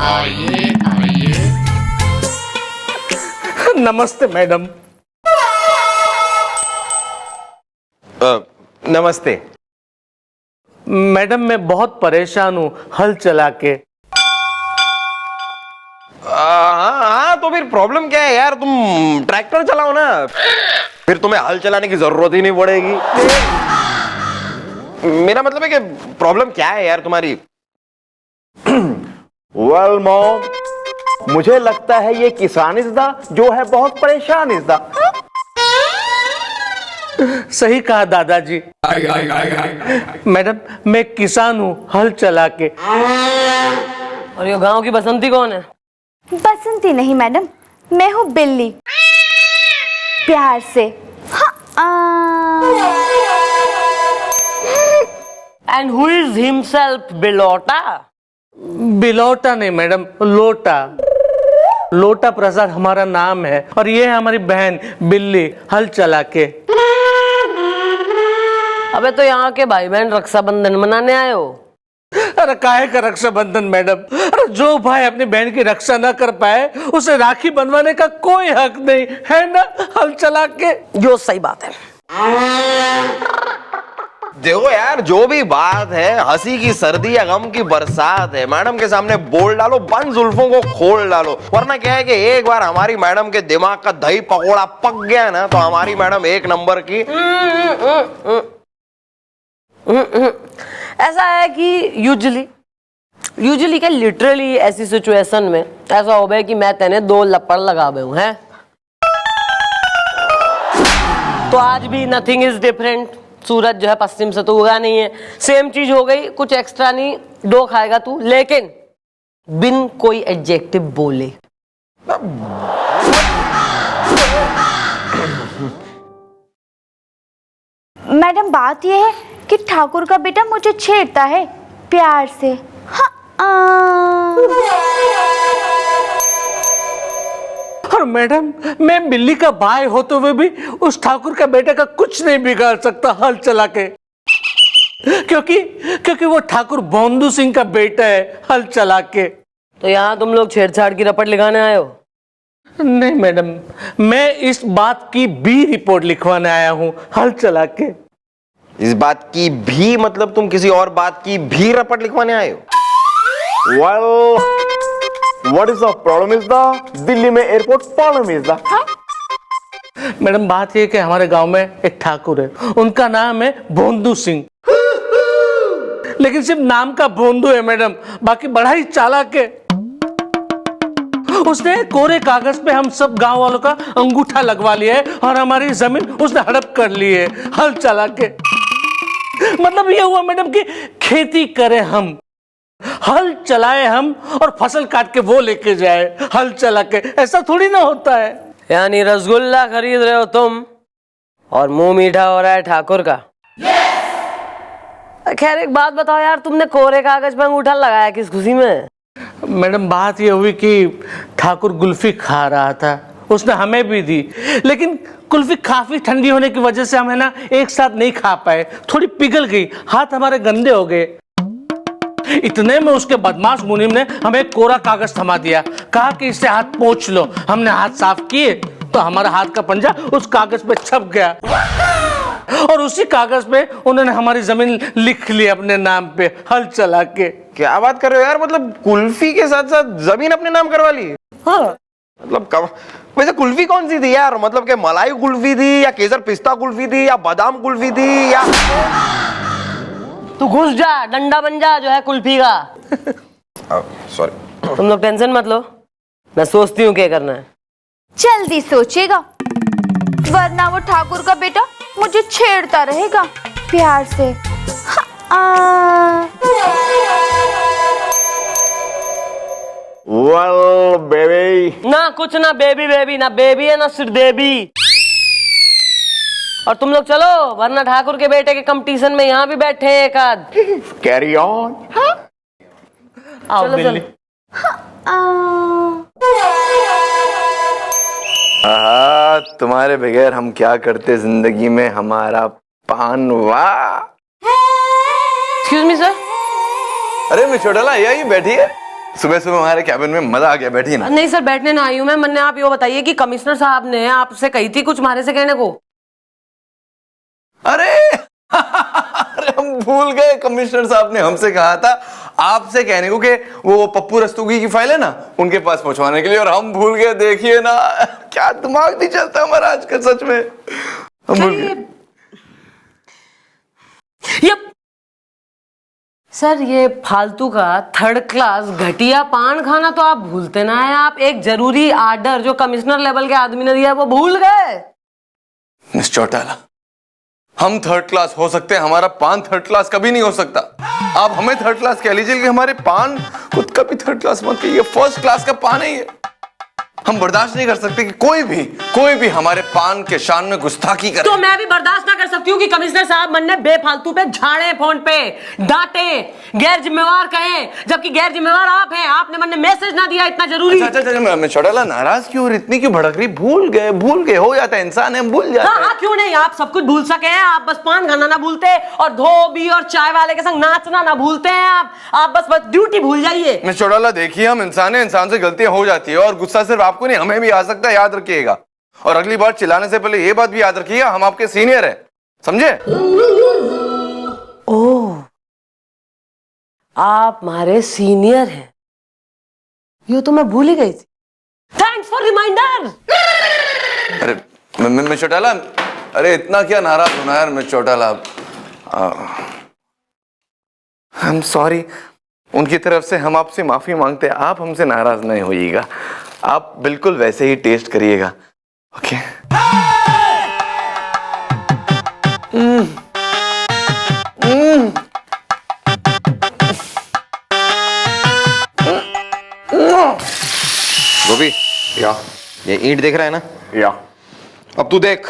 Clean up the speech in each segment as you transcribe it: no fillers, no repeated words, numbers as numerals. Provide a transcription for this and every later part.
आइए आइए। नमस्ते मैडम। नमस्ते मैडम, मैं बहुत परेशान हूँ हल चला के। हाँ, तो फिर प्रॉब्लम क्या है यार? तुम ट्रैक्टर चलाओ ना, फिर तुम्हें हल चलाने की जरूरत ही नहीं पड़ेगी। मेरा मतलब है कि प्रॉब्लम क्या है यार तुम्हारी? वेल मॉम, मुझे लगता है ये किसान इज़दा जो है बहुत परेशान इज़दा। सही कहा दादाजी। मैडम, मैं किसान हूँ हल चला के। और ये गांव की बसंती कौन है? बसंती नहीं मैडम, मैं हूँ बिल्ली। प्यार से एंड हु इज हिमसेल्फ बिलोटा? बिलौटा नहीं मैडम, लोटा। लोटा प्रसाद हमारा नाम है और ये है हमारी बहन बिल्ली हल चला के। अबे तो यहाँ के भाई बहन रक्षाबंधन मनाने आए हो? अरे काहे का रक्षाबंधन मैडम? अरे जो भाई अपनी बहन की रक्षा ना कर पाए उसे राखी बंधवाने का कोई हक नहीं है ना, हल चला के। जो सही बात है। देखो यार, जो भी बात है, हंसी की सर्दी या गम की बरसात है, मैडम के सामने बोल डालो, बंद जुल्फों को खोल डालो। वरना क्या है कि एक बार हमारी मैडम के दिमाग का दही पकोड़ा पक गया ना, तो हमारी मैडम एक नंबर की। ऐसा है कि यूजुअली क्या लिटरली ऐसी सिचुएशन में ऐसा हो गया कि मैं तेने 2 लपड़ लगा हूं है, तो आज भी नथिंग इज डिफरेंट। सूरज जो है पश्चिम से तो उगा नहीं है, सेम चीज हो गई, कुछ एक्स्ट्रा नहीं। 2 खाएगा तू, लेकिन बिन कोई एडजेक्टिव बोले। मैडम, बात यह है कि ठाकुर का बेटा मुझे छेड़ता है प्यार से। और मैडम, मैं बिल्ली का भाई होते हुए भी उस ठाकुर का बेटे का कुछ नहीं बिगाड़ सकता हल चला के, क्योंकि वो ठाकुर बोंदू सिंह का बेटा है हल चला के। तो यहाँ तुम लोग छेड़छाड़ की रपट लिखाने आए हो? नहीं मैडम, मैं इस बात की भी रिपोर्ट लिखवाने आया हूँ हल चला के। इस बात की भी मतलब तुम किसी और बात की भी रपट लिखवाने आए हो? Well, what is the problem इज़दा? दिल्ली में एयरपोर्ट प्रॉब्लम इज़दा। मैडम, बात यह कि हमारे गांव में एक ठाकुर है, उनका नाम है बोंदू सिंह। लेकिन सिर्फ नाम का बोंदू है मैडम, बाकी बड़ा ही चालाक है। उसने कोरे कागज पे हम सब गांव वालों का अंगूठा लगवा लिया है और हमारी जमीन उसने हड़प कर ली है हल चला के। मतलब ये हुआ मैडम कि खेती करें हम, हल चलाए हम और फसल काट के वो लेके जाए हल चला के। ऐसा थोड़ी ना होता है। यानी रसगुल्ला खरीद रहे हो तुम और मुंह मीठा हो रहा है ठाकुर का। खैर एक बात बताओ यार, तुमने कोरे कागज पे अंगूठा लगाया किस खुशी में? मैडम, बात ये हुई कि ठाकुर कुल्फी खा रहा था, उसने हमें भी दी, लेकिन कुल्फी काफी ठंडी होने की वजह से हमें ना एक साथ नहीं खा पाए, थोड़ी पिघल गई, हाथ हमारे गंदे हो गए। इतने में उसके बदमाश मुनीम ने हमें कोरा कागज थमा दिया, कहा कि इससे हाथ पोंछ लो। हमने हाथ साफ किए तो हमारा हाथ का पंजा उस कागज पे छप गया और उसी कागज पे उन्होंने हमारी जमीन लिख ली अपने नाम पे हल चला के। क्या बात कर रहे हो यार? मतलब कुल्फी के साथ साथ जमीन अपने नाम करवा ली? हाँ। मतलब वैसे कुल्फी कौन सी थी यार? मतलब कि मलाई कुल्फी थी या केसर पिस्ता कुल्फी थी या बादाम कुल्फी थी या? तू घुस जा, डंडा बन जा जो है कुल्फी का। सॉरी। तुम लोग टेंशन मत लो, मैं सोचती हूँ क्या करना है। जल्दी सोचेगा, वरना वो ठाकुर का बेटा मुझे छेड़ता रहेगा प्यार से। Well baby. ना कुछ ना बेबी, ना बेबी है ना सिर्फ देवी। और तुम लोग चलो, वरना ठाकुर के बेटे के कंपटीशन में यहाँ भी बैठे हैं एक आध। Carry on. आओ बिल्ली। तुम्हारे बगैर हम क्या करते जिंदगी में, हमारा पान वाह। Excuse me sir. अरे मिस चोटाला, यही बैठी है। सुबह सुबह हमारे कैबिन में मजा आ गया, बैठिए ना। नहीं सर, बैठने ना आई हूँ मैं। मैंने आप ये बताइए कि कमिश्नर साहब ने आपसे कही थी कुछ हमारे से कहने को। अरे अरे हम भूल गए, कमिश्नर साहब ने हमसे कहा था आपसे कहने को कि वो पप्पू रस्तोगी की फाइल है ना, उनके पास पहुंचवाने के लिए, और हम भूल गए। देखिए ना, क्या दिमाग नहीं चलता हमारा आजकल, सच में हम भूल गए। यप सर, ये फालतू का थर्ड क्लास घटिया पान खाना तो आप भूलते ना है। आप एक जरूरी आर्डर जो कमिश्नर लेवल के आदमी ने दिया है वो भूल गए। मिस चौटाला, हम थर्ड क्लास हो सकते हैं, हमारा पान थर्ड क्लास कभी नहीं हो सकता। आप हमें थर्ड क्लास कह लीजिए कि हमारे पान खुद का भी थर्ड क्लास मत कहिए। फर्स्ट क्लास का पान है ये। हम बर्दाश्त नहीं कर सकते कि कोई भी हमारे पान के शान में गुस्ताखी करे। तो मैं भी बर्दाश्त ना कर सकती हूँ कि कमिश्नर साहब मन ने बेफालतू पे झाड़े, फोन पे डांटे, गैर जिम्मेवार कहे, जबकि गैर जिम्मेवार आप हैं। आपने मन ने मैसेज ना दिया इतना जरूरी। अच्छा, मैं चौटाला नाराज क्यों, इतनी क्यों भड़क रही? भूल गए, हो जाता है, इंसान है, भूल जाता है। हाँ, क्यों नहीं, आप सब कुछ भूल सके हैं। आप बस पान खाना ना भूलते और धोबी और चाय वाले के संग नाचना ना भूलते हैं। आप बस ड्यूटी भूल जाइए। मिस चौटाला देखिए, हम इंसान है, इंसान से गलतियां हो जाती है, और गुस्सा सिर्फ आपको नहीं हमें भी आ सकता है, याद रखिएगा। और अगली बार चिल्लाने से पहले ये बात भी याद रखिएगा, हम आपके सीनियर हैं, समझे? ओह, आप हमारे सीनियर हैं, ये तो मैं भूल ही गई थी। Thanks for reminder. अरे मिस चौटाला, अरे इतना क्या नाराज होना यार miss Chautala. I am sorry, उनकी तरफ से हम आपसे माफी मांगते हैं। आप हमसे नाराज नहीं होइएगा, आप बिल्कुल वैसे ही टेस्ट करिएगा, ओके? गोभी, या ये ईंट देख रहा है ना? या अब तू देख,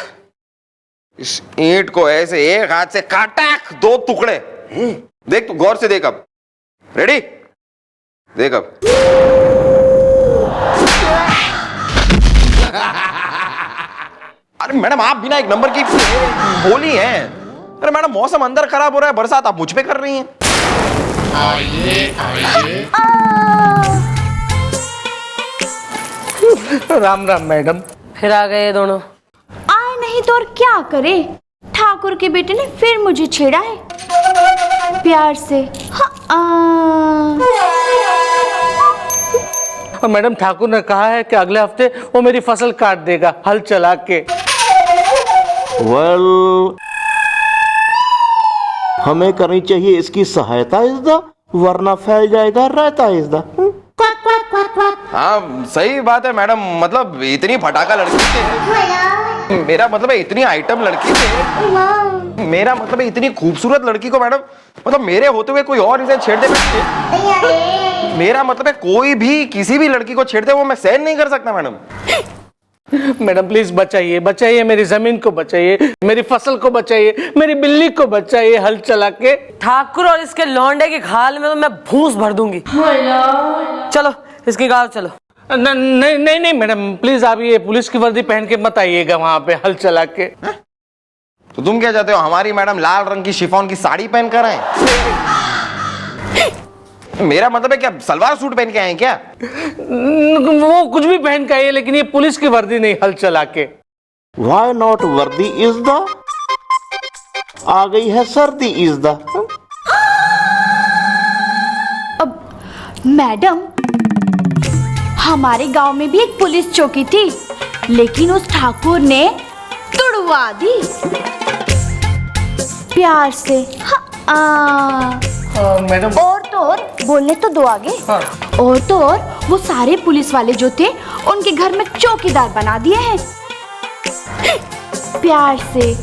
इस ईंट को ऐसे एक हाथ से काटक 2 टुकड़े। देख, तू गौर से देख। अब रेडी? देख अब। अरे मैडम, आप बिना एक नंबर की बोली हैं। अरे मैडम, मौसम अंदर खराब हो रहा है, बरसात आप मुझ पे कर रही हैं। आइए राम राम मैडम। फिर आ गए ये दोनों। आए नहीं तो और क्या करे, ठाकुर के बेटे ने फिर मुझे छेड़ा है प्यार से। और मैडम, ठाकुर ने कहा है कि अगले हफ्ते वो मेरी फसल काट देगा हल चला के। वेल, हमें करनी चाहिए इसकी सहायता इज़दा, वरना फैल जाएगा रहता इज़दा। हाँ सही बात है मैडम, मतलब इतनी फटाका लड़की थे, मेरा मतलब है इतनी आइटम लड़की थे, मेरा मतलब है इतनी खूबसूरत लड़की को मैडम, मतलब मेरे होते हुए कोई और इसे छेड़ दे, मेरा मतलब है कोई भी किसी भी लड़की को छेड़ दे, वो मैं सहन नहीं कर सकता मैडम। मैडम प्लीज बचाइए, बचाइए, मेरी जमीन को बचाइए, मेरी फसल को बचाइए, मेरी बिल्ली को बचाइए हल चला के। ठाकुर और इसके लौंडे की खाल में तो मैं भूस भर दूंगी। चलो इसकी गाँव चलो। नहीं नहीं नहीं मैडम, प्लीज आप ये पुलिस की वर्दी पहन के मत आइएगा वहां पे हल चला के। तो तुम क्या चाहते हो, हमारी मैडम लाल रंग की शिफॉन की साड़ी पहन कर आए? मेरा मतलब है क्या सलवार सूट पहन के आए क्या? वो कुछ भी पहन के आइए, लेकिन ये पुलिस की वर्दी नहीं हल चला के। Why not वर्दी इज़दा? आ गई है सर्दी इज़दा। अब मैडम, हमारे गांव में भी एक पुलिस चौकी थी, लेकिन उस ठाकुर ने तुड़वा दी प्यार से। मैडम और तो और, बोलने तो दो आगे। और तो और, वो सारे पुलिस वाले जो थे उनके घर में चौकीदार बना दिए हैं प्यार से।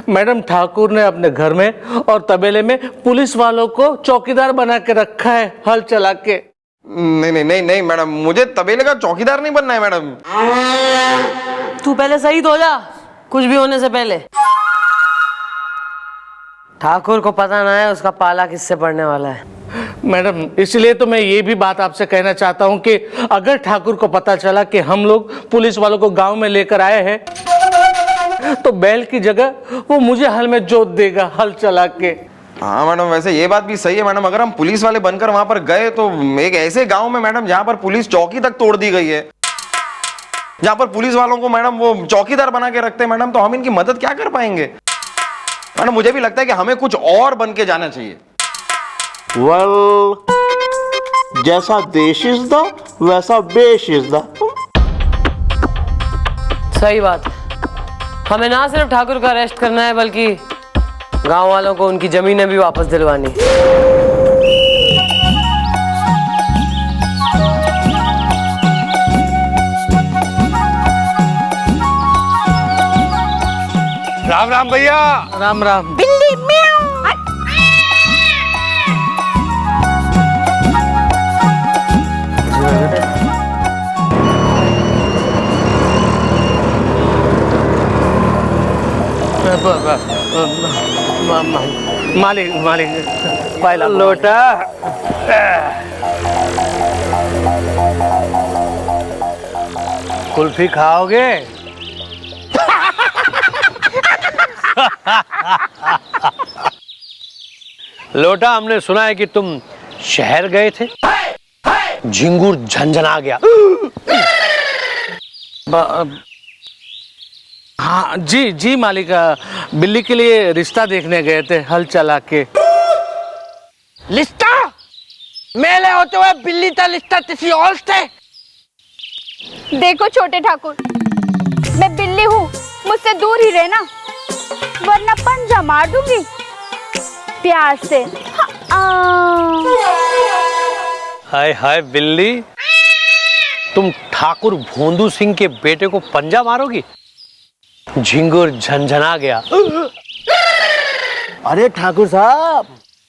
मैडम ठाकुर ने अपने घर में और तबेले में पुलिस वालों को चौकीदार बना के रखा है हल चला के। नहीं नहीं नहीं नहीं मैडम, मुझे तबेले का चौकीदार नहीं बनना है मैडम। तू पहले शहीद हो जा, कुछ भी होने से पहले। ठाकुर को पता ना है उसका पाला किससे पड़ने वाला है। मैडम इसलिए तो मैं ये भी बात आपसे कहना चाहता हूँ कि अगर ठाकुर को पता चला कि हम लोग पुलिस वालों को गांव में लेकर आए हैं, तो बैल की जगह वो मुझे हल में जोत देगा हल चला के। हाँ मैडम, वैसे ये बात भी सही है मैडम, अगर हम पुलिस वाले बनकर वहां पर गए तो एक ऐसे गांव में मैडम जहां पर पुलिस चौकी तक तोड़ दी गई है, जहां पर पुलिस वालों को मैडम वो चौकीदार बना के रखते हैं मैडम, तो हम इनकी मदद क्या कर पाएंगे मैडम? मुझे भी लगता है कि हमें कुछ और बन के जाना चाहिए। वेल, जैसा देश इज द वैसा बेश इज द। सही बात है। हमें ना सिर्फ ठाकुर का अरेस्ट करना है बल्कि गांव वालों को उनकी जमीनें भी वापस दिलवानी। राम राम भैया। राम राम। बिल्ली म्याऊ। मालिक मालिक पहला लोटा कुल्फी खाओगे? लोटा, हमने सुना है कि तुम शहर गए थे, झिंगुर झंझना गया। हाँ जी जी मालिक, बिल्ली के लिए रिश्ता देखने गए थे हल चला के। लिस्टा मेले होते हुए बिल्ली था, लिस्टा किसी और से। देखो छोटे ठाकुर, मैं बिल्ली हूँ, मुझसे दूर ही रहना, वरना पंजा मार दूंगी प्यार से। हाय हाय बिल्ली, तुम ठाकुर भोंदू सिंह के बेटे को पंजा मारोगी? झिंगुर झंझना गया। अरे ठाकुर साहब,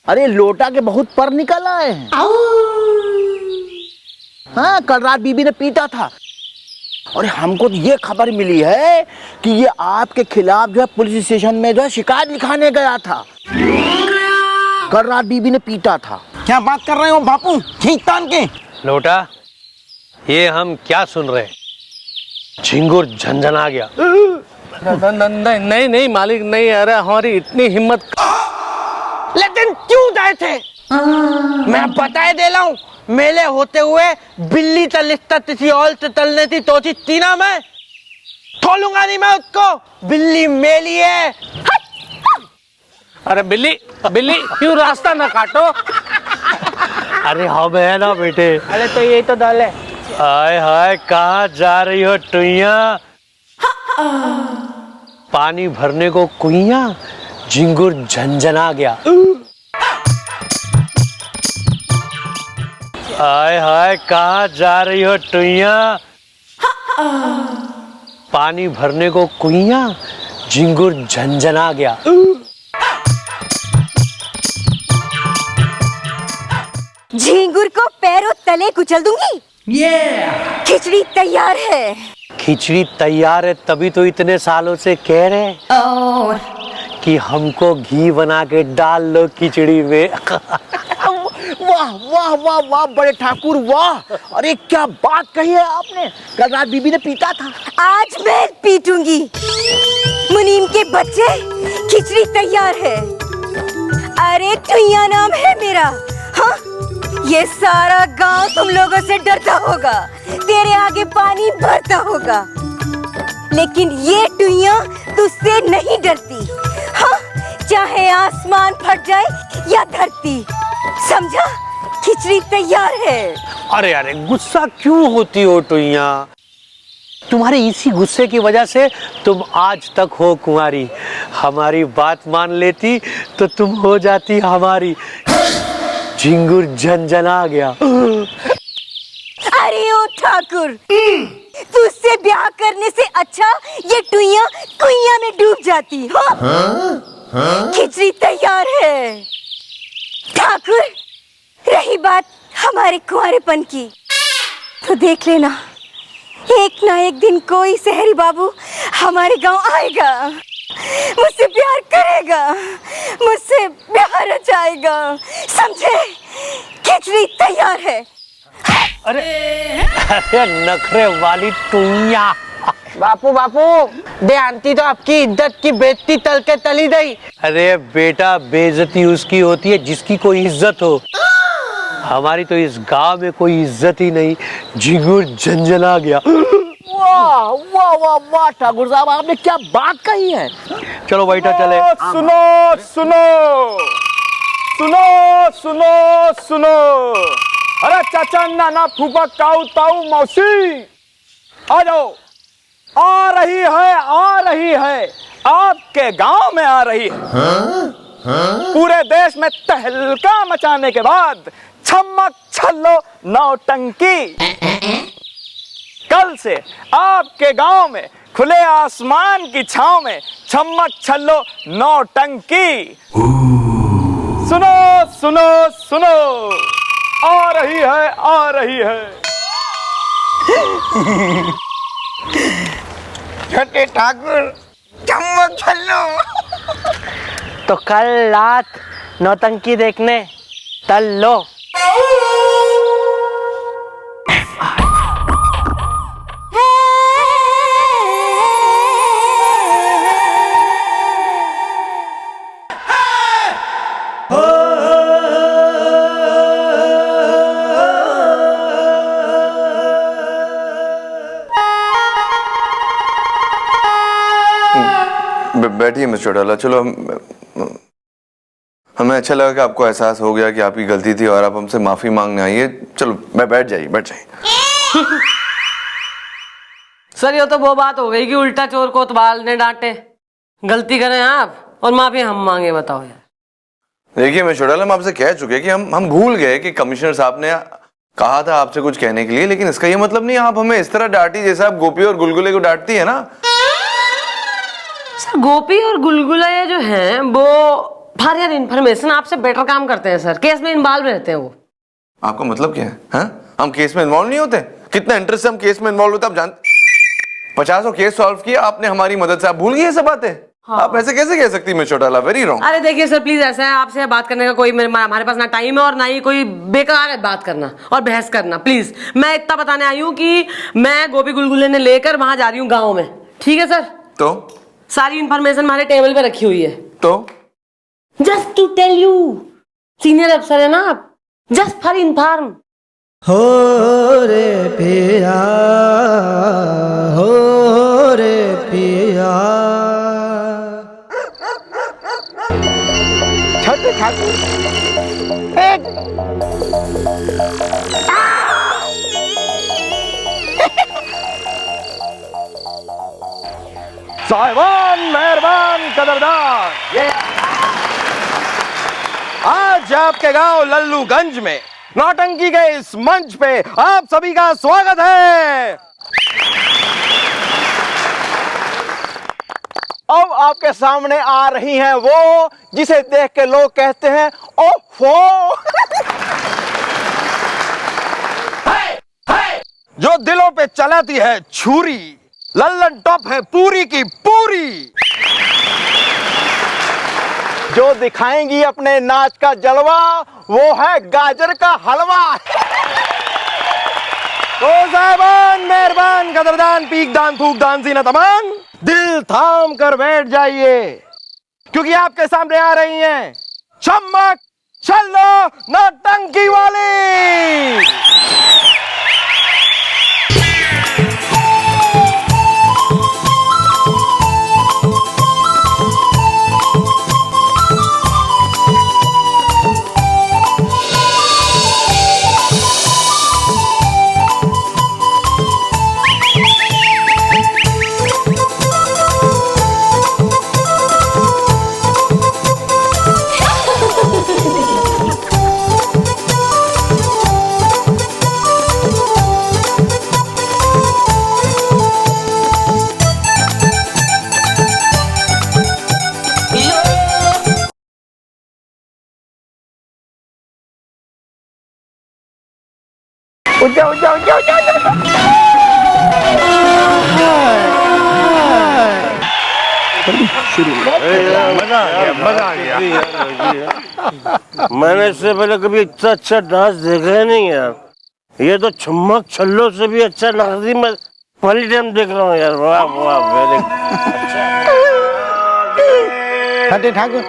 अरे लोटा के बहुत पर निकल आए हैं। हाँ, कल रात बीबी ने पीटा था और हमको तो ये खबर मिली है कि ये आपके खिलाफ जो है पुलिस स्टेशन में जो है शिकायत लिखाने गया था। कल रात बीबी ने पीटा था। क्या बात कर रहे हो बापू, खींच तान के? लोटा, ये हम क्या सुन रहे? झिंगुर झंझना गया। नहीं नहीं मालिक नहीं, अरे हमारी इतनी हिम्मत। लेकिन क्यों गए थे? मैं बताए दे रहा हूँ, मेले होते हुए बिल्ली तलिस्ता किसी और से तलने थी तो तीना मैं खोलूंगा नहीं मैं उसको। बिल्ली मेली है। अरे बिल्ली बिल्ली क्यों रास्ता ना काटो। अरे हम है ना बेटे। अरे तो यही तो दल है। हाय हाय, कहाँ जा रही हो टुइया? पानी भरने को कुइया, झिंगुर झंझना गया। हाय हाय, कहाँ जा रही हो टुइया? पानी भरने को कुइया, झिंगुर झंझना गया। झिंगुर को पैरों तले कुचल दूंगी। खिचड़ी तैयार है। खिचड़ी तैयार है तभी तो इतने सालों से कह रहे कि हमको घी बना के डाल लो खिचड़ी में। वाह वाह वाह वाह बड़े ठाकुर वाह! अरे क्या बात कही है आपने, कल रात बीबी ने पीटा था। आज मैं पीटूंगी। मुनीम के बच्चे, खिचड़ी तैयार है। अरे टुइया नाम है मेरा। हाँ, ये सारा गांव तुम लोगों से डरता होगा, तेरे आगे पानी भरता होगा, लेकिन ये टुइया तुझसे नहीं डरती। हाँ, चाहे आसमान फट जाए या धरती, समझा? खिचड़ी तैयार है। अरे अरे, गुस्सा क्यों होती हो टुइया? तुम्हारे इसी गुस्से की वजह से तुम आज तक हो कुंवारी। हमारी बात मान लेती तो तुम हो जाती हमारी। झिंगुर झंझना गया। अरे ओ ठाकुर, तुझसे ब्याह करने से अच्छा ये टुइया कुइया में डूब जाती। हाँ? खिचड़ी तैयार है। ठाकुर, रही बात हमारे कुंवारेपन की, तो देख लेना, एक ना एक दिन कोई शहरी बाबू हमारे गांव आएगा, मुझसे प्यार करेगा, मुझसे प्यार रचाएगा, समझे? खिचड़ी तैयार है। अरे अरे, नखरे वाली टुइया, बापू बापू दे आंटी तो आपकी इज्जत की बेइज्जती तल के तली गई। अरे बेटा, बेइज्जती उसकी होती है जिसकी कोई इज्जत हो। हमारी तो इस गांव में कोई इज्जत ही नहीं, झिंगुर झंझना गया। वाह वाह वाह वाह ठाकुर साहब, आपने क्या बात कही है। चलो बैठा चले। सुनो सुनो सुनो सुनो सुनो, अरे चाचा नाना फूफा काऊ ताऊ मौसी आ जाओ। आ रही है आपके गांव में आ रही है। पूरे देश में तहलका मचाने के बाद छमक छल्लो नौटंकी कल से आपके गांव में खुले आसमान की छांव में छमक छल्लो नौटंकी। सुनो सुनो सुनो, आ रही है। छोटे ठाकुर चम्मच छल्लो। तो कल रात नौटंकी देखने चल लो। बैठिए मिस्टर चौटाला। चलो हमें अच्छा लगा कि आपको एहसास हो गया कि आपकी गलती थी और आप हमसे माफी मांगने आई है। चलो बैठ जाइए। सर ये तो वो बात हो गई कि उल्टा चोर को कोतवाल ने डांटे। गलती करें आप और माफी हम मांगे, बताओ यार। देखिए मिस्टर चौटाला, हम आपसे कह चुके कि हम भूल गए कि कमिश्नर साहब ने कहा था आपसे कुछ कहने के लिए, लेकिन इसका ये मतलब नहीं आप हमें इस तरह डांटी जैसे आप गोपी और गुलगुले को डांटती है ना। सर गोपी और गुलगुला ये जो हैं वो फॉर योर इन्फॉर्मेशन आपसे बेटर काम करते हैं सर, केस में इन्वॉल्व रहते हैं वो। आपका मतलब क्या है? हाँ? हम केस में इन्वॉल्व नहीं होते? कितना इंटरेस्ट से हम केस में इन्वॉल्व होते हैं आप जानते। 50 केस सॉल्व किया आपने हमारी मदद से, आप भूल गए ये सब बातें। हाँ। आप ऐसे कैसे कह सकती मिस चौटाला, वेरी रॉन्ग। अरे देखिए सर प्लीज, ऐसा है आपसे बात करने का कोई हमारे पास ना टाइम है और ना ही कोई बेकार है बात करना और बहस करना। प्लीज मैं इतना बताने आई हूँ कि मैं गोपी गुलगुले ने लेकर वहां जा रही हूँ गाँव में, ठीक है सर? तो सारी इन्फॉर्मेशन हमारे टेबल पे रखी हुई है। तो just to tell you, senior अफसर है ना आप, जस्ट फॉर इन्फॉर्म। हो रे पिया, हो रे पिया। छोटे ठाकुर साहिबान, मेहरबान, कदरदान, आज आपके गांव लल्लूगंज में नौटंकी के इस मंच पे आप सभी का स्वागत है। अब आपके सामने आ रही हैं वो जिसे देख के लोग कहते हैं ओफो। जो दिलों पे चलाती है छुरी, लल्लन टॉप है पूरी की पूरी। जो दिखाएंगी अपने नाच का जलवा वो है गाजर का हलवा। तो साहिबान, मेहरबान, कदरदान, पीक दान, थूक दान, जीनत अमान, दिल थाम कर बैठ जाइए क्योंकि आपके सामने आ रही हैं चमक छल्लो नौटंकी वाली। मजा आ गया। मैंने इससे पहले कभी इतना अच्छा डांस देखा ही नहीं यार। ये तो छम्मक छल्लो से भी अच्छा नकदी पॉलिटियम देख रहा हूँ यार। वाह वाह, वेरी छोटे ठाकुर,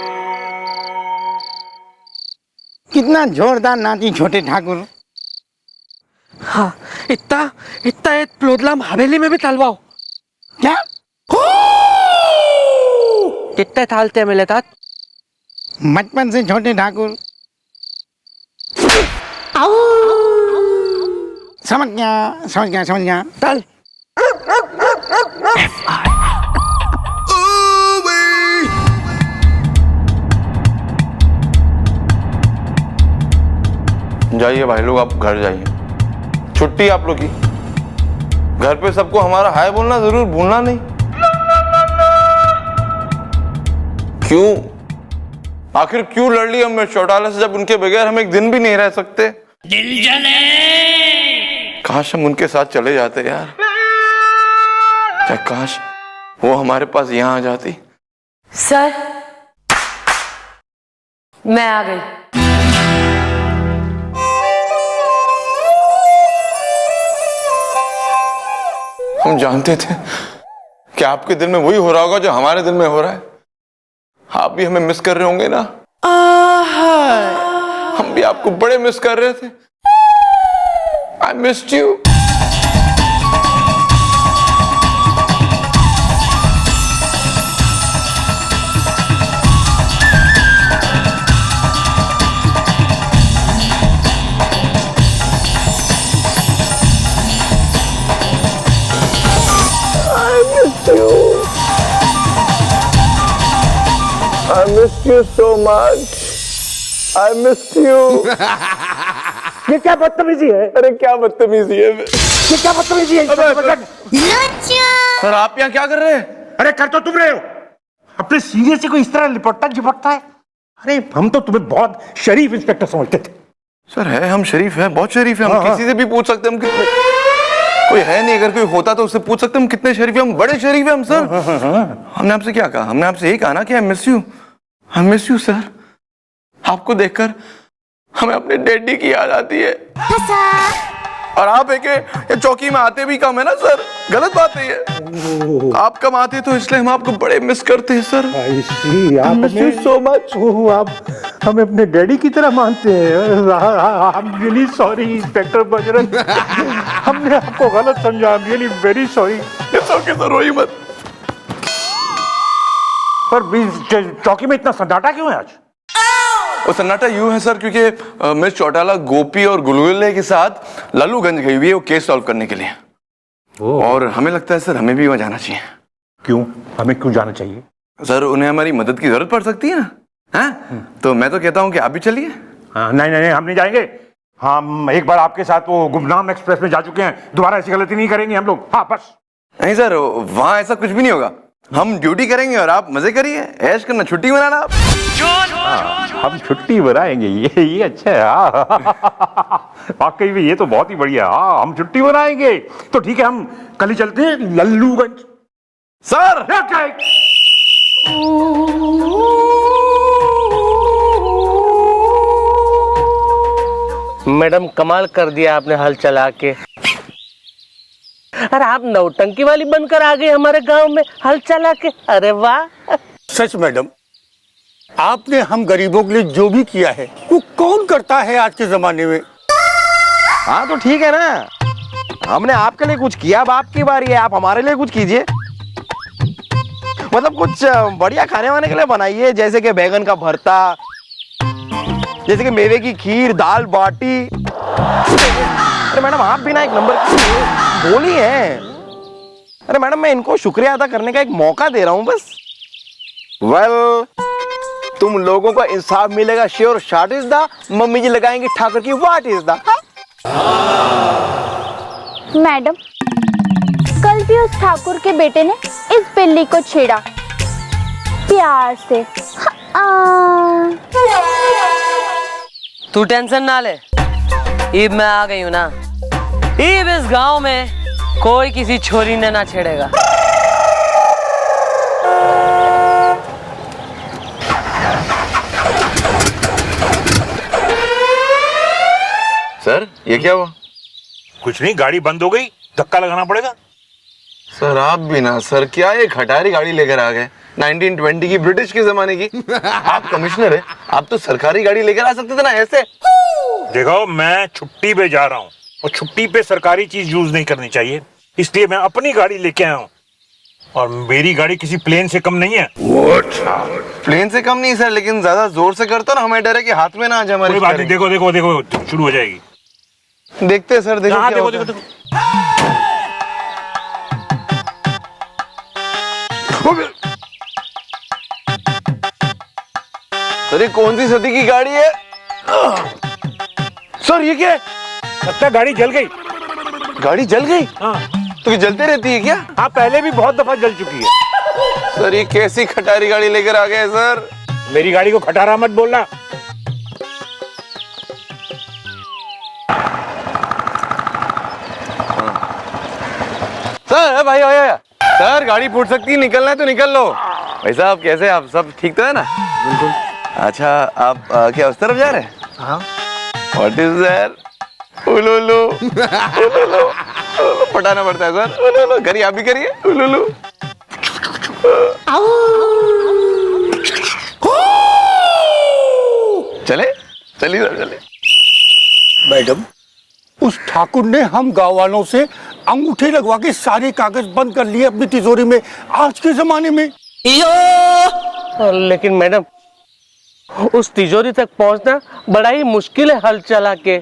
कितना जोरदार नाची छोटे ठाकुर। हाँ, इतना इतना एक प्लोदलाम हवेली में भी तलवाओ। क्या कितने थालते मिले तात? बचपन से छोटे ठाकुर। समझ गया। चल। जाइए भाई लोग, आप घर जाइए, छुट्टी आप लोग की। घर पे सबको हमारा हाय बोलना जरूर भूलना नहीं। क्यों, आखिर क्यों लड़ ली हम चौटाला से, जब उनके बगैर हम एक दिन भी नहीं रह सकते? दिल जले। काश हम उनके साथ चले जाते यार, क्या काश वो हमारे पास यहाँ आ जाती। सर, मैं आ गई। हम जानते थे कि आपके दिल में वही हो रहा होगा जो हमारे दिल में हो रहा है। आप भी हमें मिस कर रहे होंगे ना? हम भी आपको बड़े मिस कर रहे थे। I missed you. I missed you so much. I missed you. ये क्या बदतमीजी है? अरे क्या बदतमीजी है? ये क्या बदतमीजी है? सर आप यहाँ क्या कर रहे हैं? अरे कर तो तुम रहे हो, अपने सीनियर से कोई इस तरह लिपटता झिपटता है? अरे हम तो तुम्हें बहुत शरीफ इंस्पेक्टर समझते थे। सर है, हम शरीफ हैं, बहुत शरीफ हैं। हम किसी से भी पूछ सकते हैं हम कितने, कोई है नहीं, अगर कोई होता तो उससे पूछ सकते हम कितने शरीफ हैं। हम बड़े शरीफ हैं हम सर। हमने आपसे क्या कहा? हमने आपसे यही कहा ना कि आई मिस यू सर। आपको देखकर हमें अपने डैडी की याद आती है। और आप एक ये चौकी में आते भी कम है ना सर, गलत बात है ये। आप कम आते तो इसलिए हम आपको बड़े मिस करते हैं सर। So much. आप हमें अपने डैडी की तरह मानते हैं। I am really sorry inspector Bajrang, हमने आपको गलत समझा। I am really very sorry. It's okay sir, रोइए मत। पर चौकी में इतना सन्नाटा क्यों है आज? और सन्नाटा यूं है सर क्योंकि मिस चौटाला गोपी और गुलगुले के साथ लल्लूगंज गई हुई है वो केस सॉल्व करने के लिए। और हमें लगता है सर हमें भी वहां जाना चाहिए। क्यों, हमें क्यों जाना चाहिए? सर उन्हें हमारी मदद की जरूरत पड़ सकती है ना। हाँ? तो मैं तो कहता हूँ कि आप भी चलिए। नहीं, हम नहीं जाएंगे। हम एक बार आपके साथ वो गुमनाम एक्सप्रेस में जा चुके हैं, दोबारा ऐसी गलती नहीं करेंगे हम लोग। हाँ बस। नहीं सर, वहां ऐसा कुछ भी नहीं होगा। हम ड्यूटी करेंगे और आप मजे करिए, ऐश करना, छुट्टी मनाना आप। हम छुट्टी बनाएंगे, ये अच्छा है। वाकई में ये तो बहुत ही बढ़िया। हाँ, हम छुट्टी बनाएंगे। तो ठीक है, हम कल ही चलते हैं लल्लूगंज। सर मैडम कमाल कर दिया आपने हल चला के। अरे आप नौटंकी वाली बनकर आ गए हमारे गांव में हल चला के। अरे वाह। सच मैडम, आपने हम गरीबों के लिए जो भी किया है वो कौन करता है आज के जमाने में। हाँ तो ठीक है ना, हमने आपके लिए कुछ किया, अब आपकी बारी है, आप हमारे लिए कुछ कीजिए। मतलब कुछ बढ़िया खाने वाने के लिए बनाइए, जैसे कि बैगन का भरता, जैसे कि मेवे की खीर, दाल बाटी। अरे मैडम आप भी ना एक नंबर की बोली है। अरे मैडम मैं इनको शुक्रिया अदा करने का एक मौका दे रहा हूं बस। वेल, तुम लोगों को इंसाफ मिलेगा, sure shot is the. Mummy ji लगाएंगी ठाकुर की व्हाट इज द। मैडम, कल भी उस ठाकुर के बेटे ने इस बिल्ली को छेड़ा प्यार से। तू टेंशन ना ले, ईब मैं आ गई हूं ना। ईब इस गांव में कोई किसी छोरी ने ना छेड़ेगा। सर ये क्या हुआ? कुछ नहीं, गाड़ी बंद हो गई, धक्का लगाना पड़ेगा। सर आप भी ना सर, क्या ये खटारी गाड़ी लेकर आ गए 1920 की, ब्रिटिश के जमाने की। आप कमिश्नर है, आप तो सरकारी गाड़ी लेकर आ सकते थे ना ऐसे। देखो मैं छुट्टी पे जा रहा हूँ और छुट्टी पे सरकारी चीज यूज नहीं करनी चाहिए, इसलिए मैं अपनी गाड़ी लेके आया हूँ और मेरी गाड़ी किसी प्लेन से कम नहीं है। प्लेन से कम नहीं सर, लेकिन ज्यादा जोर से करता ना हमें डर है कि हाथ में ना आ जाए हमारी। कोई बात नहीं, देखो देखो देखो शुरू हो जाएगी। देखते हैं सर, देखो हाँ, क्या देखो होता देखो है। सर ये कौन सी सदी की गाड़ी है? सर ये क्या है? लगता है गाड़ी जल गई। गाड़ी जल गई? हाँ तो ये जलते रहती है क्या? हाँ, पहले भी बहुत दफा जल चुकी है। सर ये कैसी खटारी गाड़ी लेकर आ गए सर? मेरी गाड़ी को खटारा मत बोलना। सर भाई आया सर, गाड़ी फूट सकती है, निकलना है तो निकल लो। भाई साहब कैसे, आप सब ठीक तो है ना? बिल्कुल। अच्छा आप क्या उस तरफ जा रहे हैं? हाँ। What is that? उलुलु उलुलु पटाना पड़ता है सर। उलुलु करिए, आप भी करिए उलुलु। चले चलिए सर चले। मैडम, उस ठाकुर ने हम गांव वालों से अंगूठे लगवा के सारे कागज बंद कर लिए अपनी तिजोरी में आज के जमाने में। लेकिन मैडम उस तिजोरी तक पहुंचना बड़ा ही मुश्किल है हल चला के,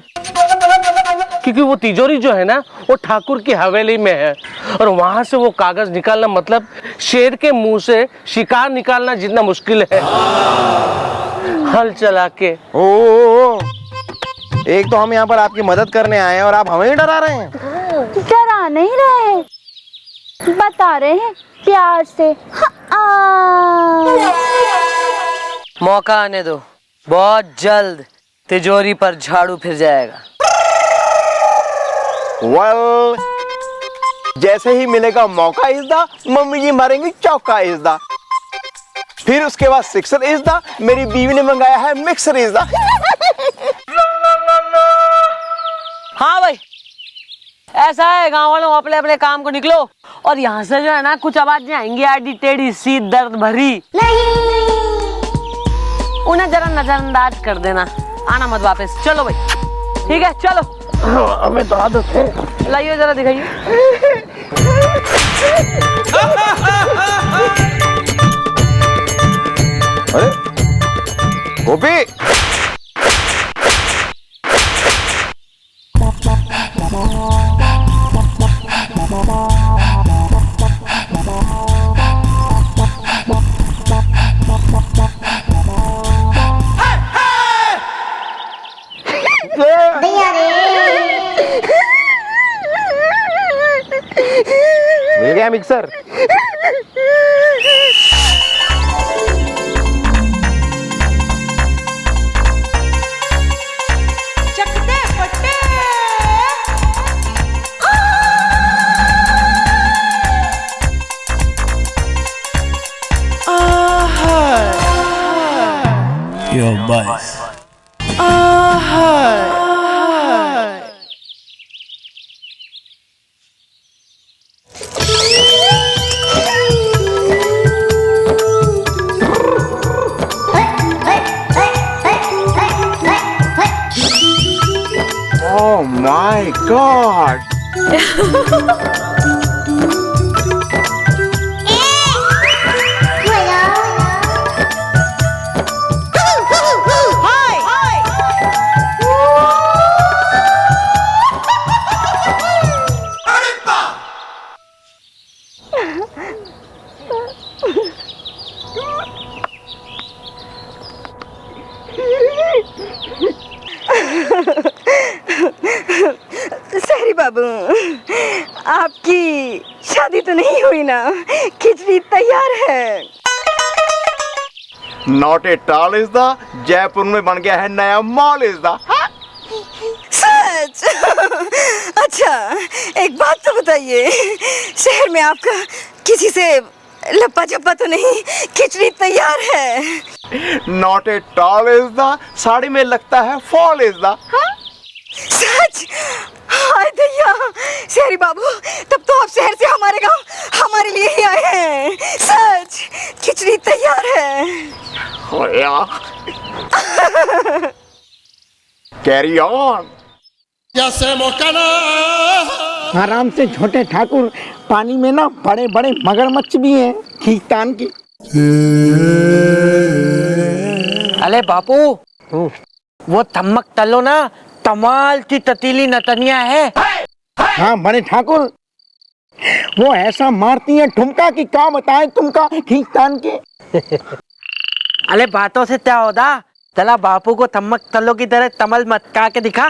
क्योंकि वो तिजोरी जो है ना वो ठाकुर की हवेली में है और वहां से वो कागज निकालना मतलब शेर के मुंह से शिकार निकालना जितना मुश्किल है हल चला के। ओ, एक तो हम यहाँ पर आपकी मदद करने आए हैं और आप हमें ही डरा रहे हैं। डरा नहीं रहे, बता रहे हैं प्यार से। मौका आने दो, बहुत जल्द तिजोरी पर झाड़ू फिर जाएगा। वेल, जैसे ही मिलेगा मौका इज़दा, मम्मी जी मारेंगी चौका इज़दा। फिर उसके बाद सिक्सर इज़दा, मेरी बीवी ने मंगाया है मिक्सर इज़दा। हाँ भाई, ऐसा है, गांव वालों अपने अपने काम को निकलो और यहाँ से जो है ना कुछ आवाजें आएंगी आड़ी टेढ़ी सी दर्द भरी, उन्हें जरा नजरअंदाज कर देना, आना मत वापस। चलो भाई ठीक है, चलो। हमें तो आदत है। लाइए जरा दिखाइए। अरे गोपी, मिल गया mixer. Your boys. Oh my God! सहरी बाबू, आपकी शादी तो नहीं हुई ना? खिचड़ी तैयार है। Not a tall is the, Jaipur में बन गया है नया मॉल इज द। सच? अच्छा, एक बात तो बताइए, शहर में आपका किसी से लप्पा चप्पा तो नहीं? खिचड़ी तैयार है। Not a tall is the, sari में लगता है फॉल इज द। सच? हाय दैया, शहरी बाबू, तब तो आप शहर से हमारे गांव हमारे लिए ही आए हैं। सच, खिचड़ी तैयार है। Carry on. आराम से छोटे ठाकुर, पानी में ना बड़े बड़े मगरमच्छ भी हैं, खींचतान की। अरे बापू, वो थम्मक तलो ना कमाल की ततीली नतनिया है। हाँ बड़े ठाकुर, वो ऐसा मारती है ठुमका कि क्या बताएं तुमका, खींचतान के। अरे बातों से क्या होता, चला बापू को थम्मक तलो की तरह तमल मटका के दिखा।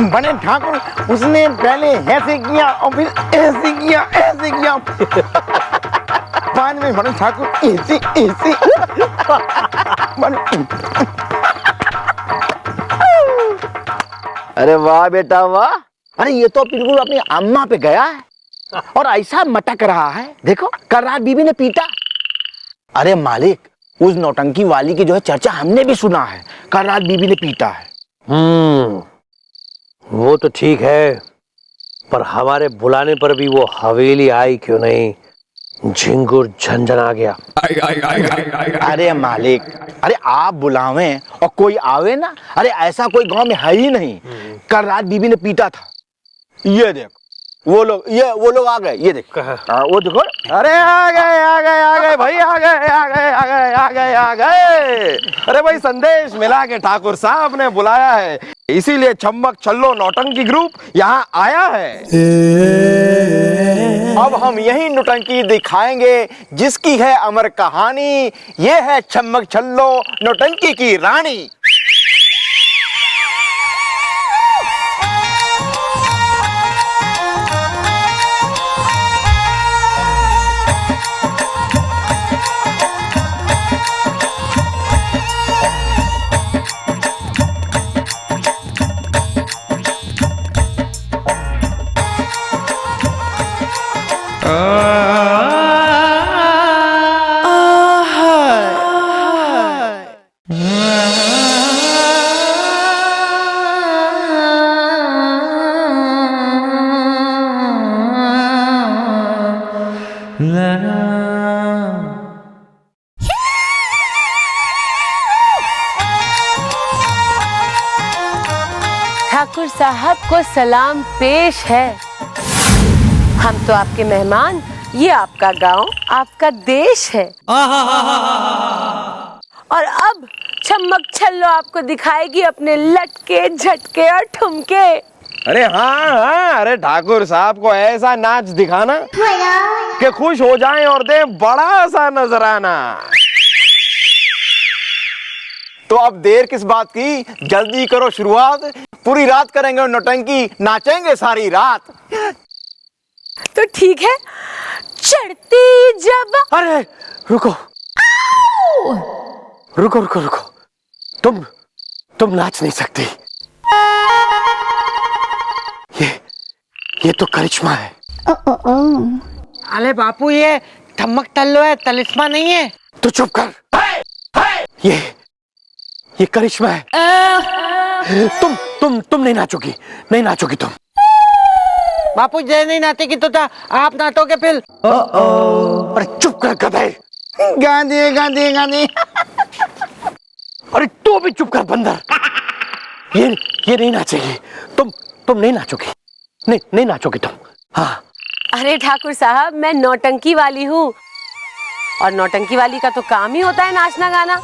बड़े ठाकुर, उसने पहले ऐसे किया और फिर ऐसे किया, ऐसे किया। बाद में बड़े ठाकुर ऐसे ऐसे। अरे वाह बेटा वाह, अरे ये तो बिल्कुल अपनी अम्मा पे गया है और ऐसा मटक रहा है। देखो कल रात बीबी ने पीटा। अरे मालिक, उस नौटंकी वाली की जो है चर्चा हमने भी सुना है, कल रात बीबी ने पीटा है। वो तो ठीक है, पर हमारे बुलाने पर भी वो हवेली आई क्यों नहीं? झिंगुर झंझन आ गया। अरे मालिक, अरे आप बुलावें और कोई आवे ना, अरे ऐसा कोई गांव में है ही नहीं। कल रात बीबी ने पीटा था। ये देख वो लोग आ गए, ये देख वो देखो। अरे आ गए भाई, आ गए। अरे भाई संदेश मिला के ठाकुर साहब ने बुलाया है, इसीलिए छम्मक छल्लो नौटंकी ग्रुप यहाँ आया है। अब हम यही नौटंकी दिखाएंगे जिसकी है अमर कहानी। ये है छम्मक छल्लो नौटंकी की रानी। ठाकुर साहब को सलाम पेश है। हम तो आपके मेहमान, ये आपका गांव, आपका देश है। और अब छम्मक छल्लो आपको दिखाएगी अपने लटके झटके और ठुमके। अरे हाँ, अरे ठाकुर साहब को ऐसा नाच दिखाना कि खुश हो जाएं और दें बड़ा सा नजराना। तो अब देर किस बात की, जल्दी करो शुरुआत। पूरी रात करेंगे नौटंकी, नाचेंगे सारी रात। तो ठीक है, चढ़ती जब। अरे रुको रुको रुको रुको, तुम नाच नहीं सकती। ये तो करिश्मा है। अरे बापू, ये थम्मक तल्लो है, तलिस्मा नहीं है। तो चुप कर। ये करिश्मा है। तुम नहीं नाचोगी, नहीं नाचोगी तुम। बापू जय नहीं नाचेगी तो आप नाचोगे फिर। अरे चुप कर गधे। गांधी गांधी गांधी। अरे तू भी चुप कर बंदर। ये नहीं नाचेगी, तुम नहीं नाचोगी, नहीं नाचोगी तुम। हाँ। अरे ठाकुर साहब, मैं नौटंकी वाली हूँ, और नौटंकी वाली का तो काम ही होता है नाचना गाना,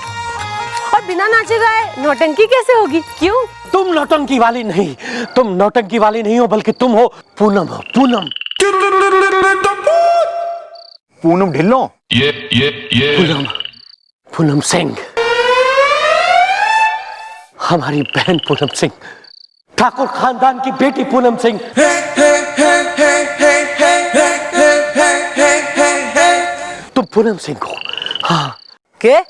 और बिना नाचे गाए नौटंकी कैसे होगी? क्यों? तुम नौटंकी वाली नहीं, तुम नौटंकी वाली नहीं हो, बल्कि तुम हो पूनम। पूनम ढिल्लो। पूनम सिंह, हमारी बहन पूनम सिंह, ठाकुर खानदान की बेटी पूनम सिंह। तुम पूनम सिंह हो। हाँ। क्या?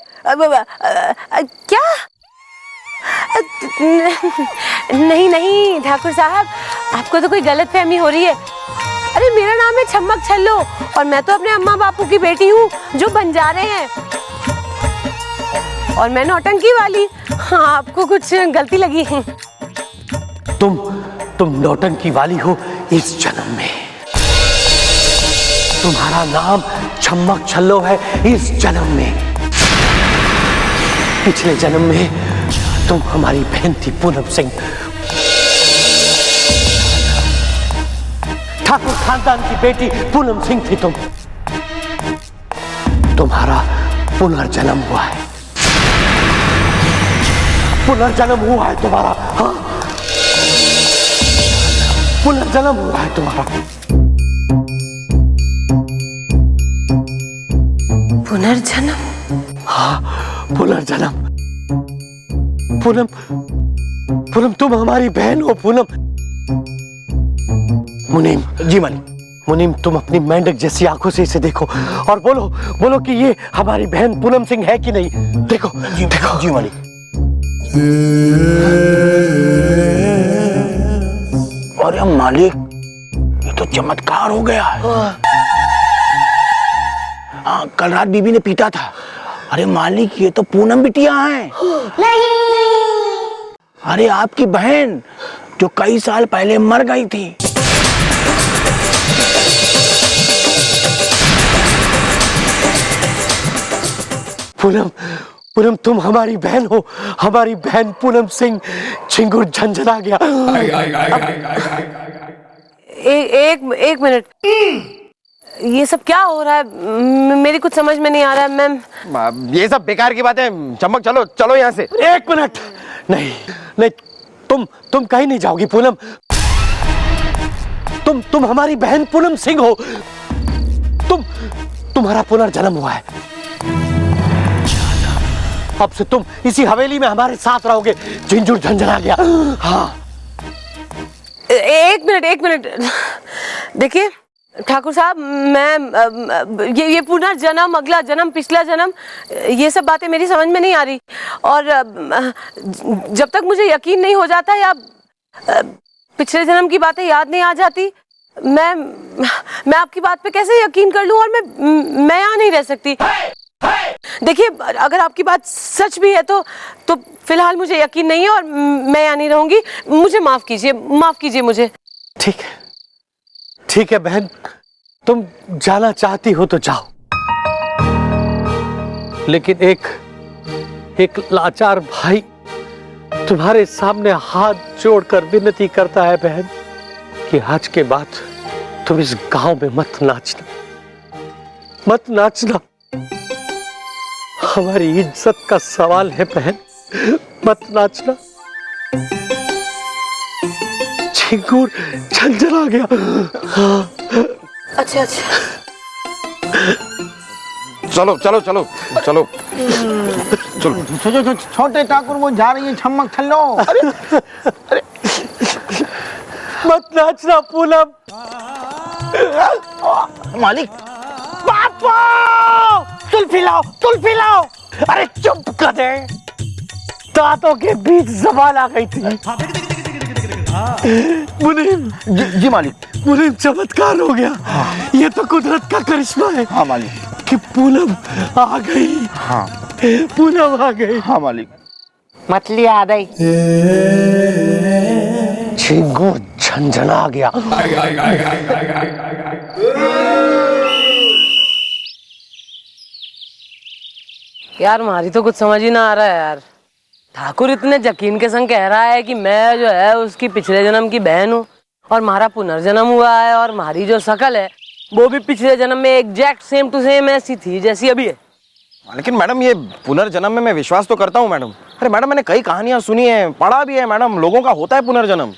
नहीं ठाकुर साहब, आपको तो कोई गलतफहमी हो रही है। अरे मेरा नाम है छम्मक छल्लो, और मैं तो अपने अम्मा बापू की बेटी हूँ जो बंजारे हैं। और मैं नौटंकी वाली। हाँ, आपको कुछ गलती लगी। तुम नौटंकी वाली हो इस जन्म में। तुम्हारा नाम छम्मक छल्लो है इस जन्म में। पिछले जन्म में तुम हमारी बहन थी पूनम सिंह। ठाकुर खानदान की बेटी पूनम सिंह थी तुम। तुम्हारा पुनर्जन्म हुआ है। पुनर्जन्म हुआ है तुम्हारा। हाँ, पुनर्जन्म हुआ है तुम्हारा। पुनर्जन्म? हाँ, पुनर्जन्म। पूनम तुम हमारी बहन हो पूनम। मुनीम। जी मालिक। मुनीम, तुम अपनी मेंढक जैसी आंखों से इसे देखो और बोलो कि ये हमारी बहन पूनम सिंह है कि नहीं। देखो देखो। जी मालिक। अरे मालिक, ये तो चमत्कार हो गया है। हाँ, कल रात बीबी ने पीटा था। अरे मालिक, ये तो पूनम बिटिया हैं। अरे आपकी बहन जो कई साल पहले मर गई थी। पूनम तुम हमारी बहन हो। हमारी बहन पूनम सिंह चिंगुर झंझना गया। एक मिनट, ये सब क्या हो रहा है? मेरी कुछ समझ में नहीं आ रहा है मैम। ये सब बेकार की बातें। चमक, चलो चलो यहाँ से। एक मिनट। नहीं, तुम कहीं नहीं जाओगी पूनम। तुम हमारी बहन पूनम सिंह हो। तुम्हारा पुनर्जन्म हुआ है। अब से तुम इसी हवेली में हमारे साथ रहोगे। झिंझुर झंझना गया। हाँ। एक मिनट। देखिए ठाकुर साहब, मैं ये पुनर्जन्म, अगला जन्म, पिछला जन्म, ये सब बातें मेरी समझ में नहीं आ रही। और जब तक मुझे यकीन नहीं हो जाता या पिछले जन्म की बातें याद नहीं आ जाती, मैं आपकी बात पे कैसे यकीन कर लूं? और मैं यहाँ नहीं रह सकती। देखिए, अगर आपकी बात सच भी है तो फिलहाल मुझे यकीन नहीं है और मैं यहाँ नहीं रहूंगी। मुझे माफ कीजिए मुझे। ठीक है बहन, तुम जाना चाहती हो तो जाओ। लेकिन एक लाचार भाई तुम्हारे सामने हाथ जोड़कर विनती करता है बहन कि आज के बाद तुम इस गांव में मत नाचना। हमारी इज्जत का सवाल है बहन, मत नाचना। चिंगूर झंझना गया। अच्छा। चलो। छोटे ठाकुर, वो जा रही है छम्मक छल्लो। अरे मत नाचना पूनम। मालिक, बापू तुल्फी लाओ। अरे चुप कर दे, दांतों के बीच ज़बान आ गई थी। मुनीम। जी मालिक। मुनीम, चमत्कार हो गया। ये तो कुदरत का करिश्मा है। हाँ मालिक। कि पूनम आ गई। हाँ। पूनम आ गई। हाँ मालिक। मछली आ गई। चिंगूर झंझना गया। यार, हमारी तो कुछ समझ ही ना आ रहा है यार। ठाकुर इतने यकीन के संग कह रहा है कि मैं जो है उसकी पिछले जन्म की बहन हूँ और हमारा पुनर्जन्म हुआ है, और हमारी जो शकल है वो भी पिछले जन्म में एग्जैक्ट सेम टू सेम ऐसी थी जैसी अभी है। लेकिन मैडम, ये पुनर्जन्म में मैं विश्वास तो करता हूँ मैडम। अरे मैडम, मैंने कई कहानियां सुनी है, पढ़ा भी है मैडम, लोगों का होता है पुनर्जन्म।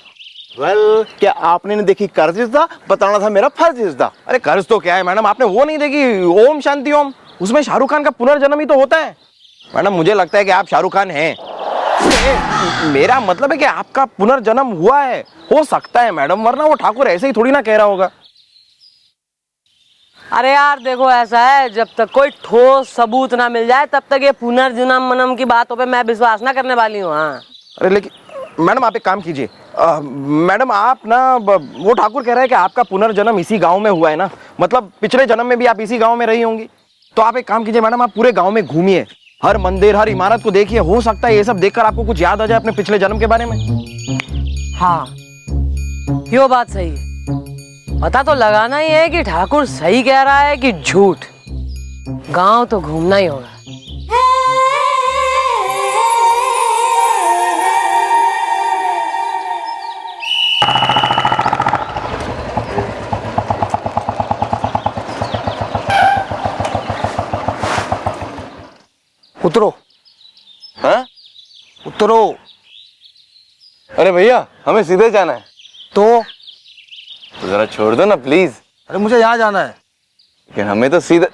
क्या आपने नहीं देखी कर्जदा? बताना था मेरा फर्ज था। अरे कर्ज तो क्या है मैडम, आपने वो नहीं देखी ओम शांति ओम? उसमें शाहरुख खान का पुनर्जन्म ही तो होता है। मैडम, मुझे लगता है कि आप शाहरुख खान हैं। मेरा मतलब है कि आपका पुनर्जन्म हुआ है, हो सकता है मैडम, वरना वो ठाकुर ऐसे ही थोड़ी ना कह रहा होगा। अरे यार देखो, ऐसा है, जब तक कोई ठोस सबूत ना मिल जाए तब तक ये पुनर्जन्म मनम की बातों पे मैं विश्वास ना करने वाली हूँ। हाँ। अरे लेकिन मैडम, आप एक काम कीजिए। मैडम, आप ना, वो ठाकुर कह रहा है कि आपका पुनर्जन्म इसी गांव में हुआ है ना, मतलब पिछले जन्म में भी आप इसी गांव में रही होंगी। तो आप एक काम कीजिए मैडम, आप पूरे गांव में घूमिए, हर मंदिर, हर इमारत को देखिए। हो सकता है ये सब देखकर आपको कुछ याद आ जाए अपने पिछले जन्म के बारे में। हाँ, यो बात सही है। पता तो लगाना ही है कि ठाकुर सही कह रहा है कि झूठ। गांव तो घूमना ही होगा। उतरो। हाँ? उतरो। अरे भैया, हमें सीधे जाना है। तो जरा छोड़ दो ना प्लीज। अरे मुझे यहाँ जाना है। लेकिन हमें तो सीधे।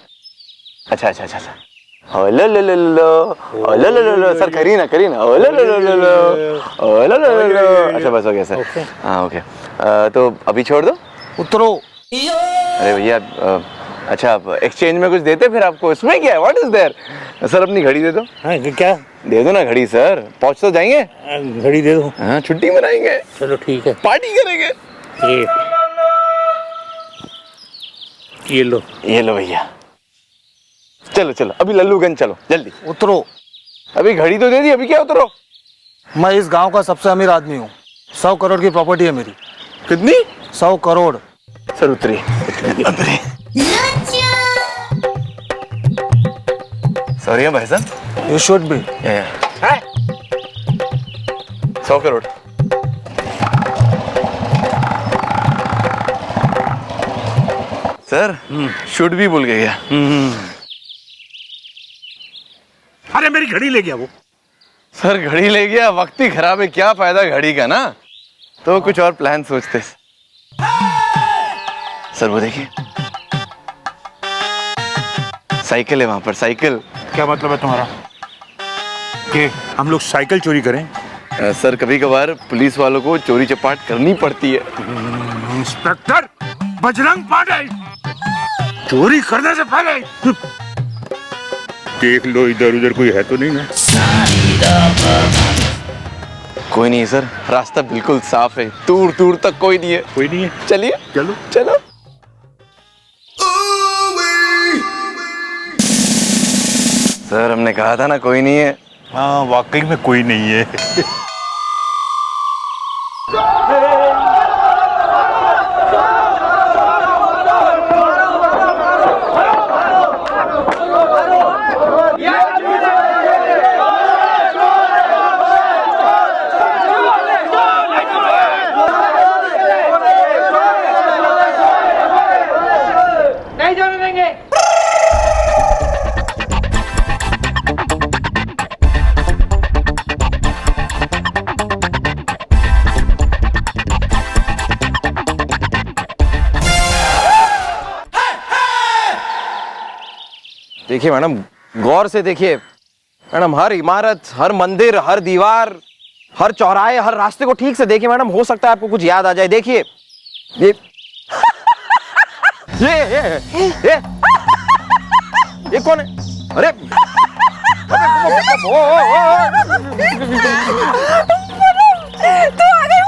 अच्छा अच्छा अच्छा अच्छा। ओले लो लो लो, ओले लो लो लो, सर करी ना ओले लो लो लो लो, ओले लो लो लो। अच्छा बस हो गया सर। हाँ ओके। तो अभी छोड़ दो। उतरो। अरे भैया, अच्छा एक्सचेंज में कुछ देते फिर आपको? इसमें क्या है? What is there? सर अपनी घड़ी दे दो। हाँ, क्या दे दो ना घड़ी सर, पहुंच तो जाएंगे। घड़ी दे दो। हाँ, छुट्टी मनाएंगे, चलो ठीक है, पार्टी करेंगे। ये लो भैया। चलो चलो अभी लल्लूगंज चलो जल्दी। उतरो। अभी घड़ी तो दे दी, अभी क्या उतरो? मैं इस गांव का सबसे अमीर आदमी हूँ। 100 करोड़ की प्रॉपर्टी है मेरी। कितनी? 100 करोड़। सर उतरी उतरी। सॉरी भाई साहब। You should be. 100 crore. Sir should भी भूल गया। अरे मेरी घड़ी ले गया वो। सर घड़ी ले गया, वक्त ही खराब है, क्या फायदा घड़ी का ना। तो कुछ और प्लान सोचते। सर वो देखिए, साइकिल है वहां पर, साइकिल। क्या मतलब है तुम्हारा कि हम लोग साइकिल चोरी करें? सर कभी कभार पुलिस वालों को चोरी चपाट करनी पड़ती है। इंस्पेक्टर बजरंग पांडे, चोरी करने से पहले देख लो इधर उधर कोई है तो नहीं ना। कोई नहीं है सर, रास्ता बिल्कुल साफ है, दूर दूर तक कोई नहीं है। कोई नहीं है, चलिए चलो चलो। सर हमने कहा था ना कोई नहीं है। हाँ वाकई में कोई नहीं है। देखिए मैडम, गौर से देखिए मैडम, हर इमारत, हर मंदिर, हर दीवार, हर चौराहे, हर रास्ते को ठीक से देखिए मैडम। हो सकता है आपको कुछ याद आ जाए। देखिए ये कौन है? अरे तू आ गई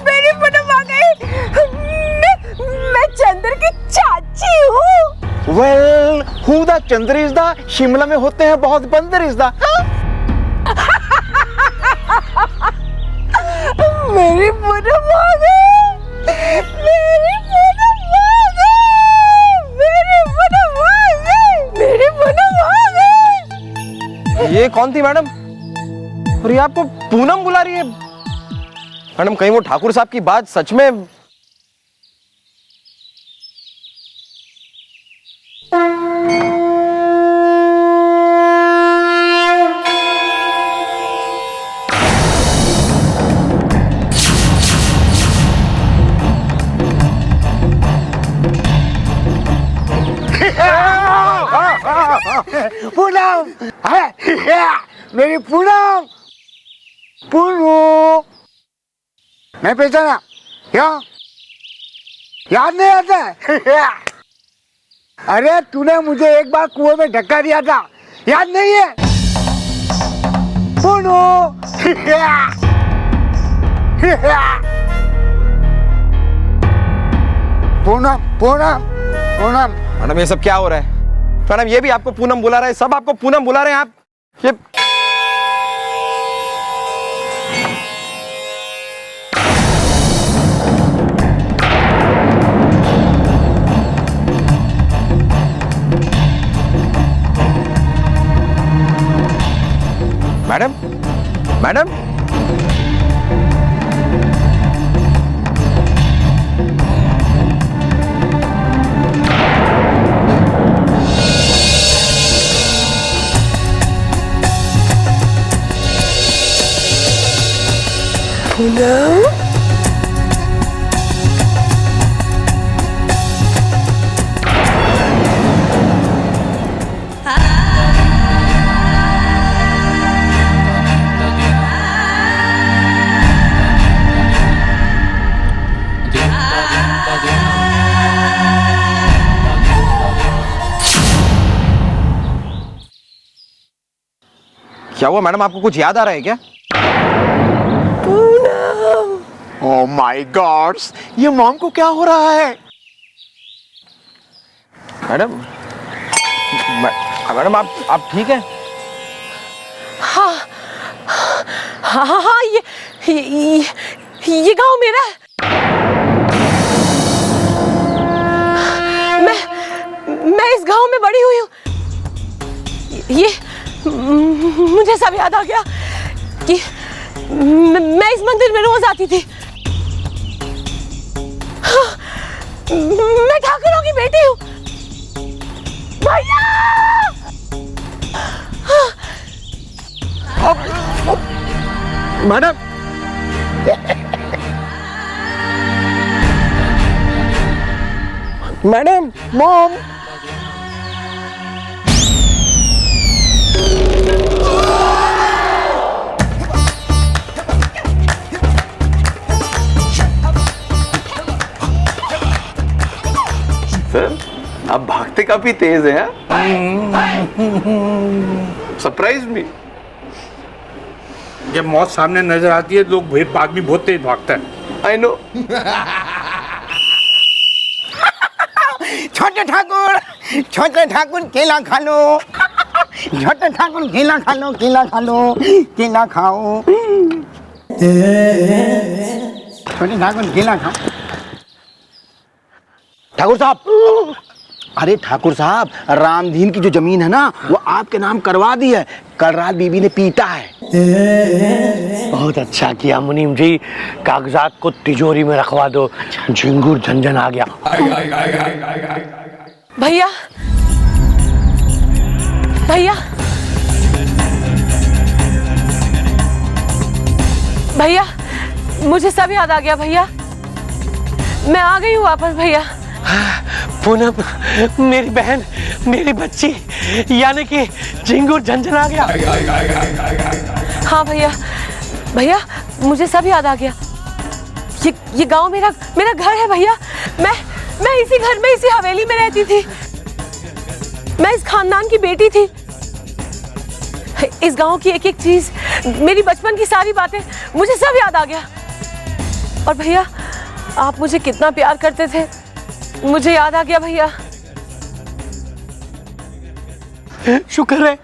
मेरी मैडम आ गई। मैं चंद्र की चाची हूँ। Well who the Chandra is the, Shimla में होते हैं बहुत बंदर इज द। मेरी मैडम आ गई। मेरी मैडम आ गई। मेरी मैडम आ गई। मेरी मैडम आ गई। ये कौन थी मैडम? और ये आपको पूनम बुला रही है? मैडम कहीं वो ठाकुर साहब की बात सच में? पूनम, मेरी पूनम, पूनू, मैं पहचाना क्या? याद नहीं आता है? अरे तूने मुझे एक बार कुएं में धक्का दिया था, याद नहीं है? पूनू, पूनम, पूनम, पूनम। मैडम ये सब क्या हो रहा है? मैडम ये भी आपको पूनम बुला रहे हैं, सब आपको पूनम बुला रहे हैं। आप ये मैडम मैडम क्या हुआ मैडम, आपको कुछ याद आ रहा है क्या? ओह माय गॉड्स, ये मॉम को क्या हो रहा है? मैडम मैडम आप ठीक है? हाँ हाँ हाँ हाँ, ये गांव मेरा है। मैं इस गांव में बड़ी हुई हूँ। ये मुझे सब याद आ गया कि मैं इस मंदिर में रोज आती थी। हाँ, मैं ठाकुरों की बेटी हूँ भैया। हाँ, मैडम मैडम मॉम सर आप भागते काफी तेज हैं। Surprise me. जब मौत सामने नजर आती है लोग आदमी बहुत तेज भागता है। I know. छोटे ठाकुर केला खा लो। छोटे ठाकुर केला खा लो, केला खा लो, केला खाओ। छोटे ठाकुर केला खाओ। ठाकुर साहब, अरे ठाकुर साहब, रामधीन की जो जमीन है ना वो आपके नाम करवा दी है। कल रात बीबी ने पीटा है। बहुत अच्छा किया मुनीम जी, कागजात को तिजोरी में रखवा दो, झिंगुर झंझन आ गया। भैया भैया भैया, मुझे सब याद आ गया भैया। मैं आ गई हूँ वापस भैया। पूनम मेरी बहन, मेरी बच्ची, यानी कि झिंगुर झंझन आ गया। हाँ भैया भैया, मुझे सब याद आ गया। ये गांव मेरा घर है भैया। मैं इसी घर में, इसी हवेली में रहती थी। मैं इस खानदान की बेटी थी। इस गांव की एक एक चीज, मेरी बचपन की सारी बातें, मुझे सब याद आ गया। और भैया आप मुझे कितना प्यार करते थे, मुझे याद आ गया भैया। शुक्र है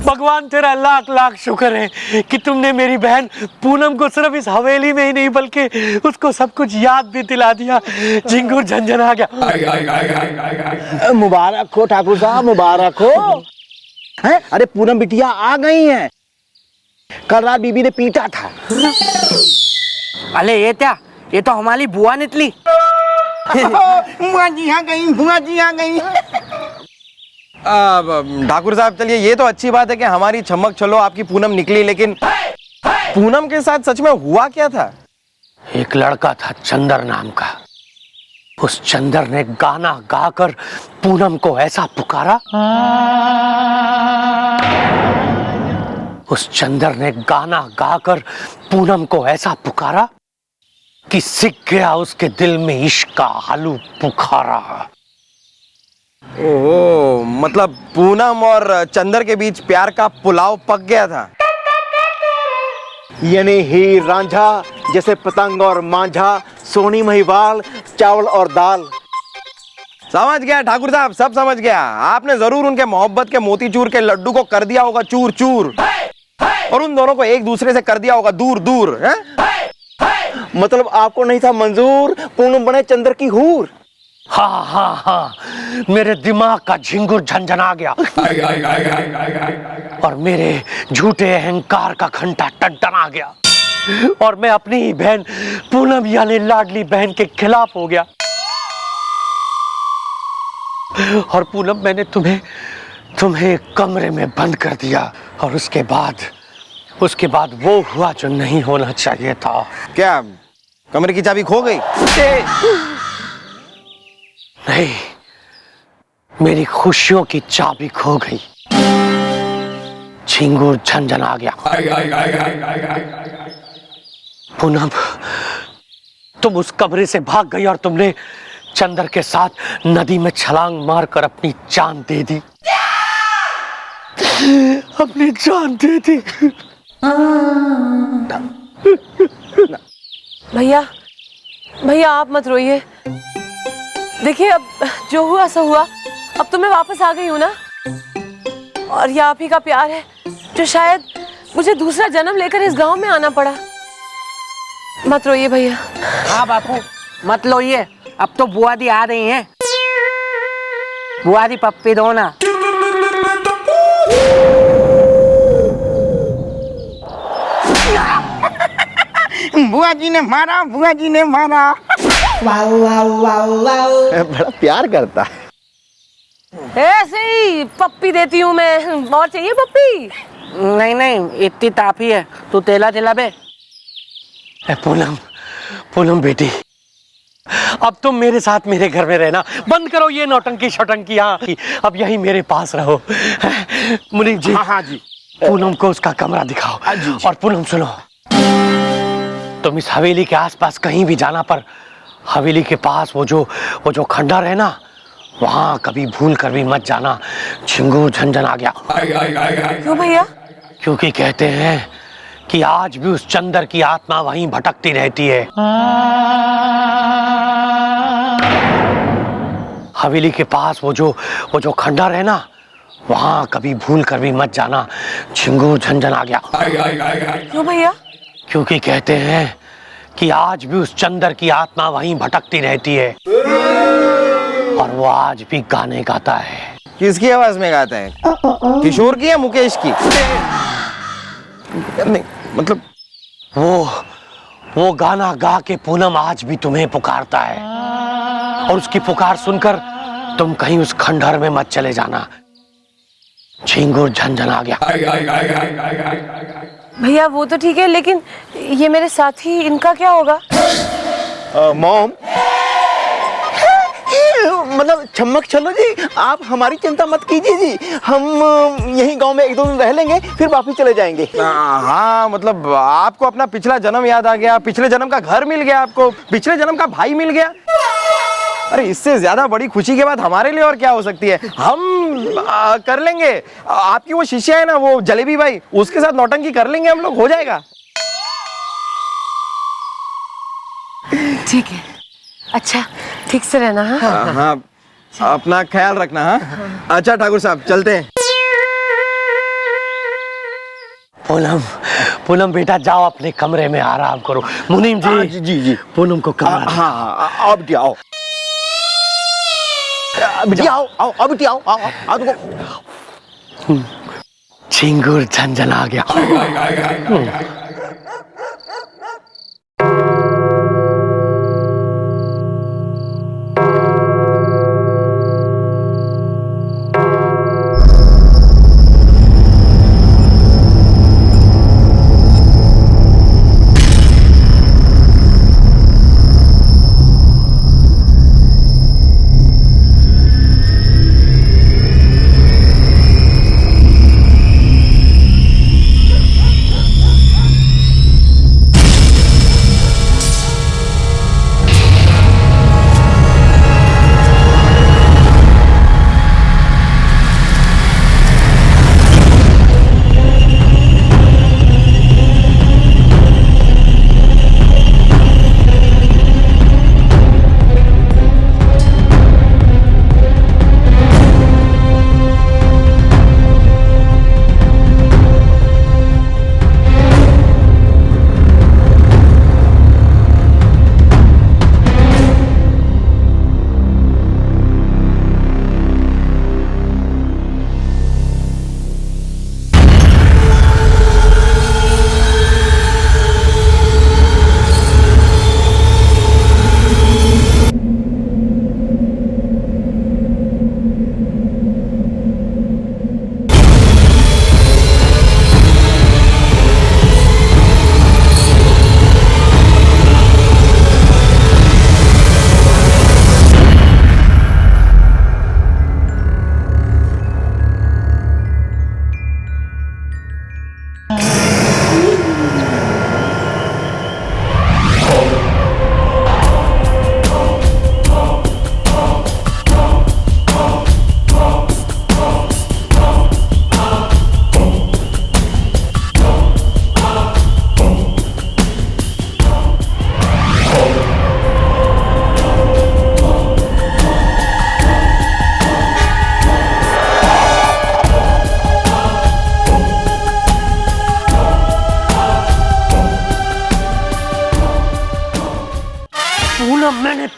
भगवान, तेरा लाख लाख शुक्र है कि तुमने मेरी बहन पूनम को सिर्फ इस हवेली में ही नहीं बल्कि उसको सब कुछ याद भी दिला दिया। झिंगुर झंझन आ गया। मुबारक हो ठाकुर साहब, मुबारक हो। हैं? अरे पूनम बिटिया आ गई हैं। कल रात बीबी ने पीटा था। अरे ये क्या, ये तो हमारी बुआ निकली। बुआ जी आ गई, बुआ जी आ गई। ठाकुर साहब चलिए, ये तो अच्छी बात है कि हमारी छमक चलो आपकी पूनम निकली, लेकिन पूनम के साथ सच में हुआ क्या था? एक लड़का था चंदर नाम का। उस चंदर ने गाना गाकर पूनम को ऐसा पुकारा, उस चंदर ने गाना गाकर पूनम को ऐसा पुकारा कि सीख गया उसके दिल में इश्क का आलू बुखारा। ओह, मतलब पूनम और चंदर के बीच प्यार का पुलाव पक गया था। यानी हीर रांझा जैसे पतंग और मांझा, सोनी महिवाल चावल और दाल। समझ गया ठाकुर साहब, सब समझ गया। आपने जरूर उनके मोहब्बत के मोतीचूर के लड्डू को कर दिया होगा चूर चूर, और उन दोनों को एक दूसरे से कर दिया होगा दूर दूर, है? मतलब आपको नहीं था मंजूर पूनम बने चंद्र की हूर? हाँ हाँ हाँ, मेरे दिमाग का झिंगुर झंझना गया और मेरे झूठे अहंकार का घंटा टनटना गया और मैं अपनी ही बहन पूनम यानी लाडली बहन के खिलाफ हो गया। और पूनम, मैंने तुम्हें एक कमरे में बंद कर दिया और उसके बाद वो हुआ जो नहीं होना चाहिए था। क्या कमरे की चाबी खो गई? नहीं, मेरी खुशियों की चाबी खो गई। झिंगुर झंझन आ गया। पूनम, तुम उस कमरे से भाग गई और तुमने चंदर के साथ नदी में छलांग मारकर अपनी जान दे दी। अपनी जान दे दी। भैया आप मत रोइए। देखिए, अब जो हुआ सो हुआ। अब तो मैं वापस आ गई हूँ ना, और ये आप ही का प्यार है जो शायद मुझे दूसरा जन्म लेकर इस गांव में आना पड़ा। मत रोइए भैया। हाँ बापू, मत रोइए। अब तो बुआ दी आ रही हैं। बुआ दी पप्पी दो ना। बुआ जी ने मारा, बुआ जी ने मारा। बड़ा प्यार करता है। ऐसे ही पप्पी देती हूँ मैं। और चाहिए पप्पी? नहीं, इतनी ताफी है। तू तेला तेला बे। पूनम बेटी, अब तुम मेरे साथ मेरे घर में रहना। बंद करो ये नौटंकी शौटंकी। यहाँ अब यहीं मेरे पास रहो। मुनीम जी, हाँ जी, पूनम को उसका कमरा दिखाओ। और पूनम सुनो, तुम इस हवेली के आसपास कहीं भी जाना, पर हवेली के पास वो जो खंडर है ना, वहां कभी भूल कर भी मत जाना। झिंगुर झंझन आ गया। क्यों भैया? क्योंकि कहते हैं कि आज भी उस चंदर की आत्मा वहीं भटकती रहती है। हवेली के पास वो जो खंडर है ना, वहां कभी भूल कर भी मत जाना। झिंगुर झंझन आ गया। क्यों भैया? क्योंकि कहते हैं कि आज भी उस चंदर की आत्मा वहीं भटकती रहती है और वो आज भी गाने गाता है। किसकी आवाज में गाता है? किशोर की या मुकेश की? नहीं, मतलब वो गाना गा के पूनम आज भी तुम्हें पुकारता है, और उसकी पुकार सुनकर तुम कहीं उस खंडहर में मत चले जाना। झिंगुर झंझन आ गया। भैया वो तो ठीक है, लेकिन ये मेरे साथी, इनका क्या होगा? मॉम, मतलब छमक चलो जी, आप हमारी चिंता मत कीजिए जी। हम यहीं गांव में 1-2 दिन रह लेंगे, फिर वापस चले जाएंगे। हाँ, मतलब आपको अपना पिछला जन्म याद आ गया, पिछले जन्म का घर मिल गया, आपको पिछले जन्म का भाई मिल गया। अरे इससे ज्यादा बड़ी खुशी की बात हमारे लिए और क्या हो सकती है। हम कर लेंगे। आपकी वो शिष्य है ना, वो जलेबी भाई, उसके साथ नौटंकी कर लेंगे हम लोग, हो जाएगा। ठीक है, अच्छा ठीक से रहना। हाँ हाँ, अपना ख्याल रखना। हाँ अच्छा ठाकुर साहब, चलते हैं। पूनम बेटा, जाओ अपने कमरे में आराम करो। मुनीम जी, जी, पूनम को कमरा। हाँ, आओ बेटी, आओ बेटी, आओ बेटी, आओ तुमको। झिंगुर झंझन आ गया।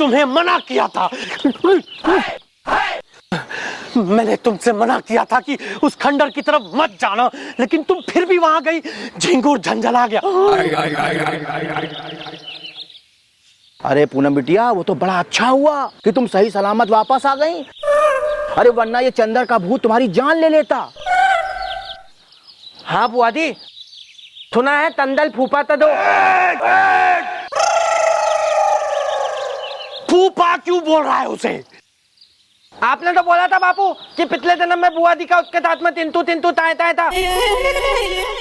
तुम्हें मना किया था। मैंने तुमसे मना किया था कि उस खंडर की तरफ मत जाना, लेकिन तुम फिर भी वहां गई। झिंगुर झंझला गया। अरे पूनम बिटिया, वो तो बड़ा अच्छा हुआ कि तुम सही सलामत वापस आ गई। अरे वरना ये चंदर का भूत तुम्हारी जान ले लेता। हाँ बुआ जी, सुना है तंदल फूफा तो दो। फूफा क्यों बोल रहा है उसे? आपने तो बोला था बापू कि पिछले जन्म में बुआ दी का उसके साथ में तिंतु तिंतु ताए ताए था,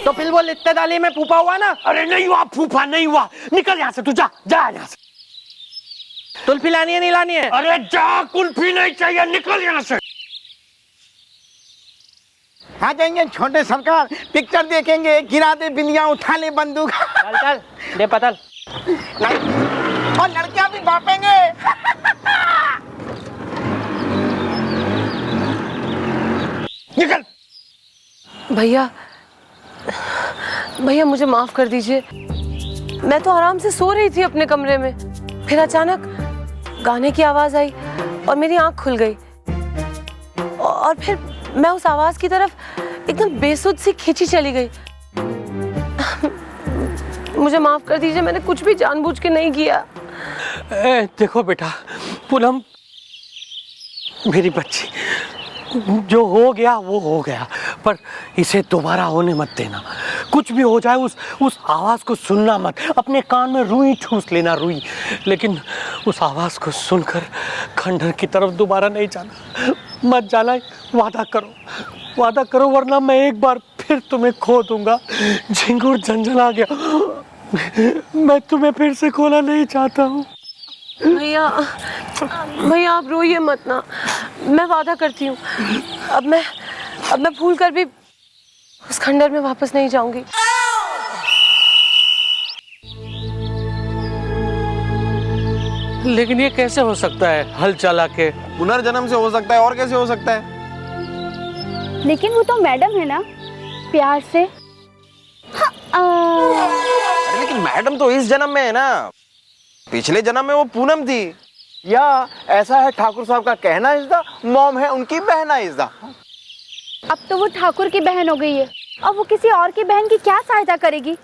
तो फिर वो लित्ते डाली में फूफा हुआ ना। अरे नहीं हुआ फूफा, नहीं हुआ। निकल यहाँ से, तू जा जा यहाँ से। कुल्फी लानी है नहीं लानी है? अरे जा, कुल्फी नहीं चाहिए, निकल यहाँ से। हाँ जाएंगे छोटे सरकार, पिक्चर देखेंगे, गिरा दे बिंदियां, उठा ले बंदूक। चल चल दे पतल। और लड़कियां भी बांपेंगे। निकल। भैया, भैया मुझे माफ कर दीजिए। मैं तो आराम से सो रही थी अपने कमरे में, फिर अचानक गाने की आवाज आई और मेरी आंख खुल गई, और फिर मैं उस आवाज की तरफ एकदम बेसुध सी खींची चली गई। मुझे माफ कर दीजिए, मैंने कुछ भी जानबूझ के नहीं किया। देखो बेटा पूनम, मेरी बच्ची, जो हो गया वो हो गया, पर इसे दोबारा होने मत देना। कुछ भी हो जाए उस आवाज को सुनना मत। अपने कान में रुई ठूस लेना, रुई, लेकिन उस आवाज को सुनकर खंडर की तरफ दोबारा नहीं जाना। मत जाना, वादा करो, वादा करो, वरना मैं एक बार फिर तुम्हें खो दूंगा। झिंगुर झंझला गया, मैं तुम्हें फिर से खोना नहीं चाहता हूँ। भैया, भैया आप रोइए मत ना, मैं वादा करती हूँ अब मैं भूल कर भी उस खंडर में वापस नहीं जाऊंगी। लेकिन ये कैसे हो सकता है हल चला के? पुनर्जन्म से हो सकता है, और कैसे हो सकता है? लेकिन वो तो मैडम है ना, प्यार से। अरे लेकिन मैडम तो इस जन्म में है ना, पिछले जन्म में वो पूनम थी। या ऐसा है, ठाकुर साहब का कहना इज़दा, मॉम है उनकी बहना इज़दा। अब तो वो ठाकुर की बहन हो गई है, अब वो किसी और की बहन की क्या सहायता करेगी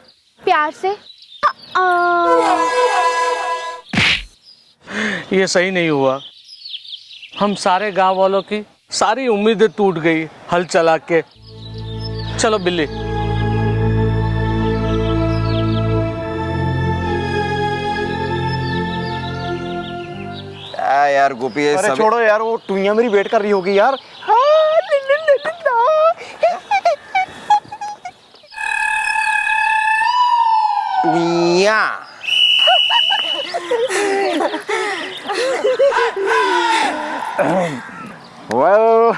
प्यार से? ये सही नहीं हुआ। हम सारे गांव वालों की सारी उम्मीदें टूट गई हल चला के। चलो बिल्ली। यार गोपी, अरे छोड़ो यार, वो टुइयां मेरी वेट कर रही होगी यार। टुइयां वेल,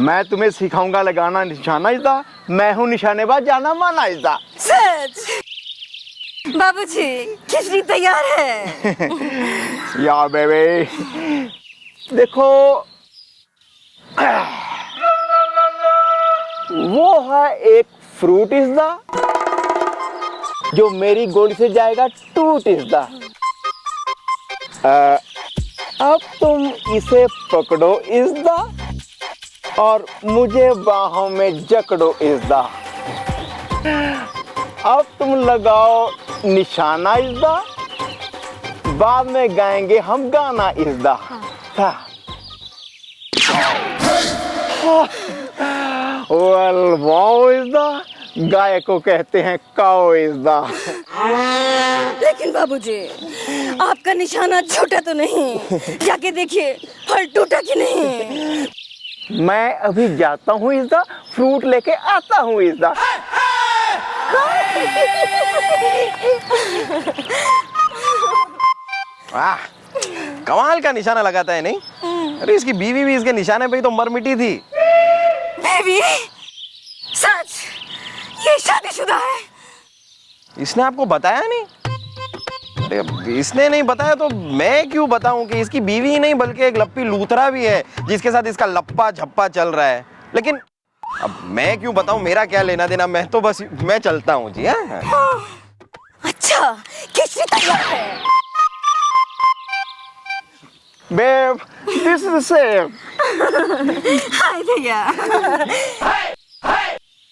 मैं तुम्हें सिखाऊंगा लगाना निशाना इज़दा। मैं हूँ निशानेबाज, जाना माना इज़दा। सच? बाबूजी, खिचड़ी तैयार है। या बेबी, देखो वो है एक फ्रूट इज़दा जो मेरी गोली से जाएगा टूट इज़दा। अब तुम इसे पकड़ो इज़दा और मुझे बाहों में जकड़ो इज़दा। अब तुम लगाओ निशाना इज़दा, बाद में गाएंगे हम गाना इज़दा। वेल वाओ इज़दा, गाय को कहते हैं काओ इज़दा। लेकिन बाबूजी, आपका निशाना छोटा तो नहीं? जाके देखिए फल टूटा कि नहीं। मैं अभी जाता हूँ इज़दा, फ्रूट लेके आता हूँ इज़दा। वाह, कमाल का निशाना लगाता है नहीं? अरे इसकी बीवी भी इसके निशाने पे ही तो मर मिटी थी। बेबी, सच ये शादीशुदा है? इसने आपको बताया नहीं? अरे इसने नहीं बताया तो मैं क्यों बताऊं कि इसकी बीवी ही नहीं बल्कि एक लप्पी लूथरा भी है जिसके साथ इसका लप्पा झप्पा चल रहा है। लेकिन अब मैं क्यों बताऊं, मेरा क्या लेना देना, मैं तो बस मैं चलता हूं जी। अच्छा, खिचड़ी तैयार है। Babe this is same. Hi भैया।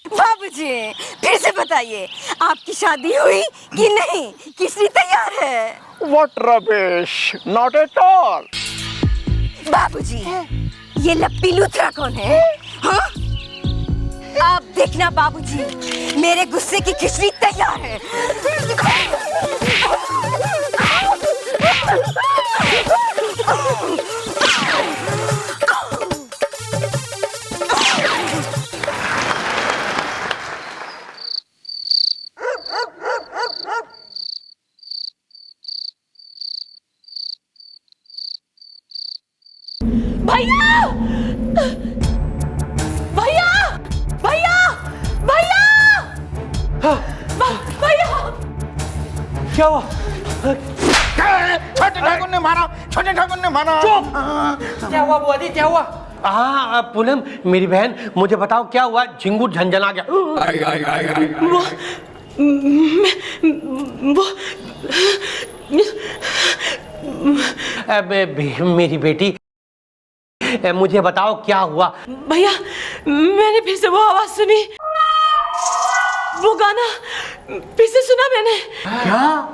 बाबूजी फिर से बताइए, आपकी शादी हुई कि नहीं? किसरी तैयार है? What rubbish, not at all. बाबूजी ये लप्पी लूथरा कौन है? हाँ? आप देखना बाबूजी, मेरे गुस्से की खिचड़ी तैयार है। भैया! भैया! भैया! भैया! भैया! क्या हुआ? छोटे ठाकुर ने मारा, छोटे ठाकुर ने मारा। क्या हुआ बुआ जी, क्या हुआ? हाँ पूनम मेरी बहन, मुझे बताओ क्या हुआ? झिंगुर झंझना गया। मेरी बेटी, मुझे बताओ क्या हुआ? भैया मैंने फिर से वो आवाज सुनी, वो गाना फिर से सुना मैंने। क्या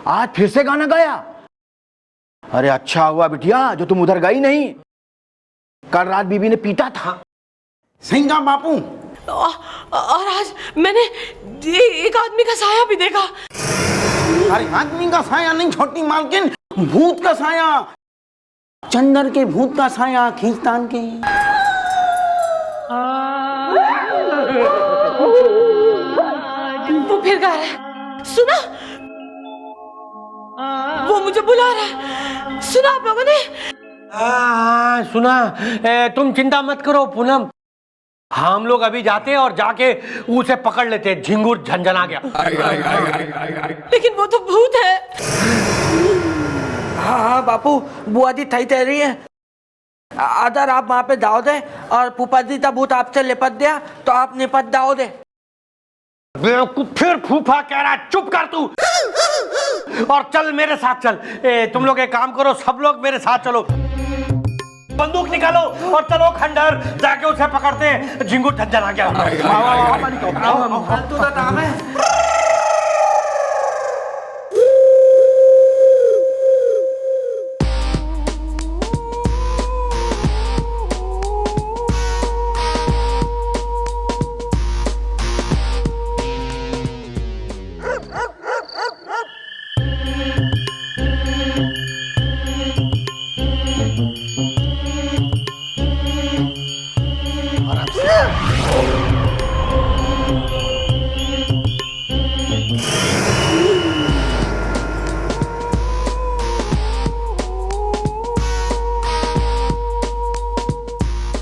आज फिर से गाना गाया? अरे अच्छा हुआ बिटिया जो तुम उधर गई नहीं, कल रात बीबी ने पीटा था। सिंगा बापू। और आज मैंने एक आदमी का साया भी देखा। अरे आदमी का साया नहीं छोटी मालकिन, भूत का साया। चंदर के भूत का साया खींचतान के। वो फिर गा रहा है, सुना? वो मुझे बुला रहा है, सुना आप लोगों ने? सुना। तुम चिंता मत करो पूनम, हम लोग अभी जाते हैं और जाके उसे पकड़ लेते हैं। झिंगुर झंझना गया। लेकिन वो तो भूत है। हाँ बापू, बुआ जी थई तह रही है। अगर आप वहाँ पे दाव दे और फूफा जी का भूत आपसे लिपट दिया तो आप निपट दाव दे। बेवकूफ, फिर फूफा कह रहा है, चुप कर तू और चल मेरे साथ चल। तुम लोग एक काम करो, सब लोग मेरे साथ चलो, बंदूक निकालो और चलो खंडहर जाके उसे पकड़ते हैं। झिंगुर झंझना गया। फालतू का काम है।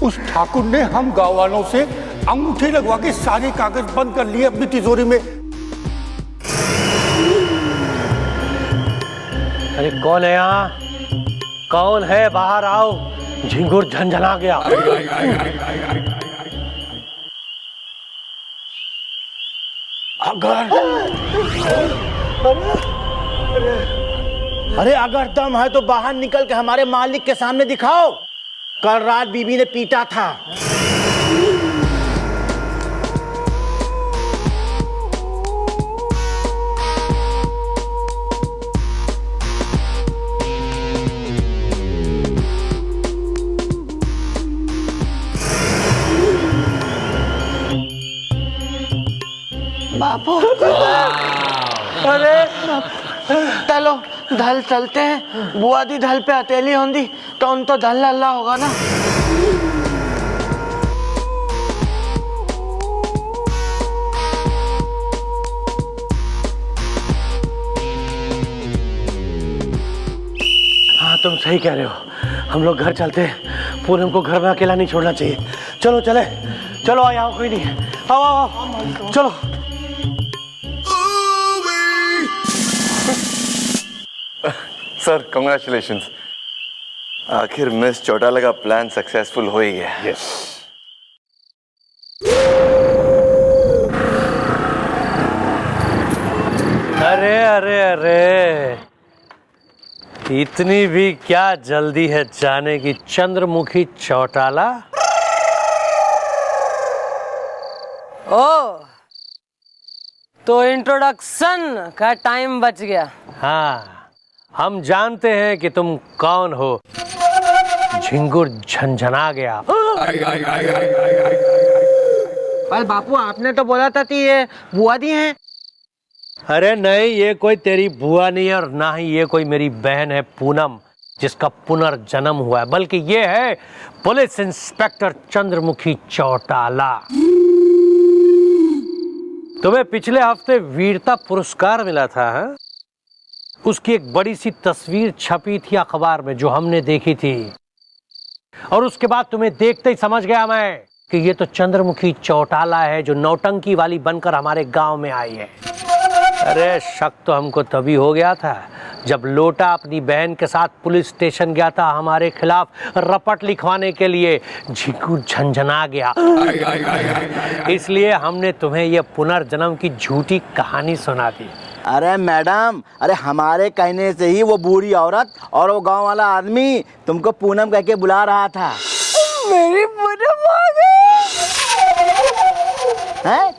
उस ठाकुर ने हम गांव वालों से अंगूठे लगवा के सारे कागज बंद कर लिए अपनी तिजोरी में। अरे कौन है यहाँ? कौन है? बाहर आओ, झिंगुर झंझना गया। अरे अगर दम है तो बाहर निकल के हमारे मालिक के सामने दिखाओ। कल रात बीबी ने पीटा था। बापू अरे चलो धल चलते हैं। बुआ दी धल पे हथेली होंगी तो उन तो धल अल्लाह होगा ना। हाँ तुम सही कह रहे हो, हम लोग घर चलते हैं। पूनम को घर में अकेला नहीं छोड़ना चाहिए। चलो चले, चलो आओ, कोई नहीं, आओ आओ आओ, चलो। सर कांग्रेचुलेशंस, आखिर मिस चौटाला का प्लान सक्सेसफुल हो ही गया। यस। अरे अरे अरे, इतनी भी क्या जल्दी है जाने की चंद्रमुखी चौटाला? ओ, तो इंट्रोडक्शन का टाइम बच गया। हाँ, हम जानते हैं कि तुम कौन हो। झिंगुर झंझना गया। पर बापू आपने तो बोला था कि ये बुआ दी हैं। अरे नहीं, ये कोई तेरी बुआ नहीं है और ना ही ये कोई मेरी बहन है पूनम जिसका पुनर्जन्म हुआ है, बल्कि ये है पुलिस इंस्पेक्टर चंद्रमुखी चौटाला। तुम्हें पिछले हफ्ते वीरता पुरस्कार मिला था, हा? उसकी एक बड़ी सी तस्वीर छपी थी अखबार में जो हमने देखी थी, और उसके बाद तुम्हें देखते ही समझ गया मैं कि ये तो चंद्रमुखी चौटाला है जो नौटंकी वाली बनकर हमारे गांव में आई है। अरे शक तो हमको तभी हो गया था जब लोटा अपनी बहन के साथ पुलिस स्टेशन गया था हमारे खिलाफ रपट लिखवाने के लिए। झिंगुर झंझना गया। इसलिए हमने तुम्हें यह पुनर्जन्म की झूठी कहानी सुना दी। अरे मैडम, अरे हमारे कहने से ही वो बूढ़ी औरत और वो गांव वाला आदमी तुमको पूनम कह के बुला रहा था। मेरी पूनम आ गई।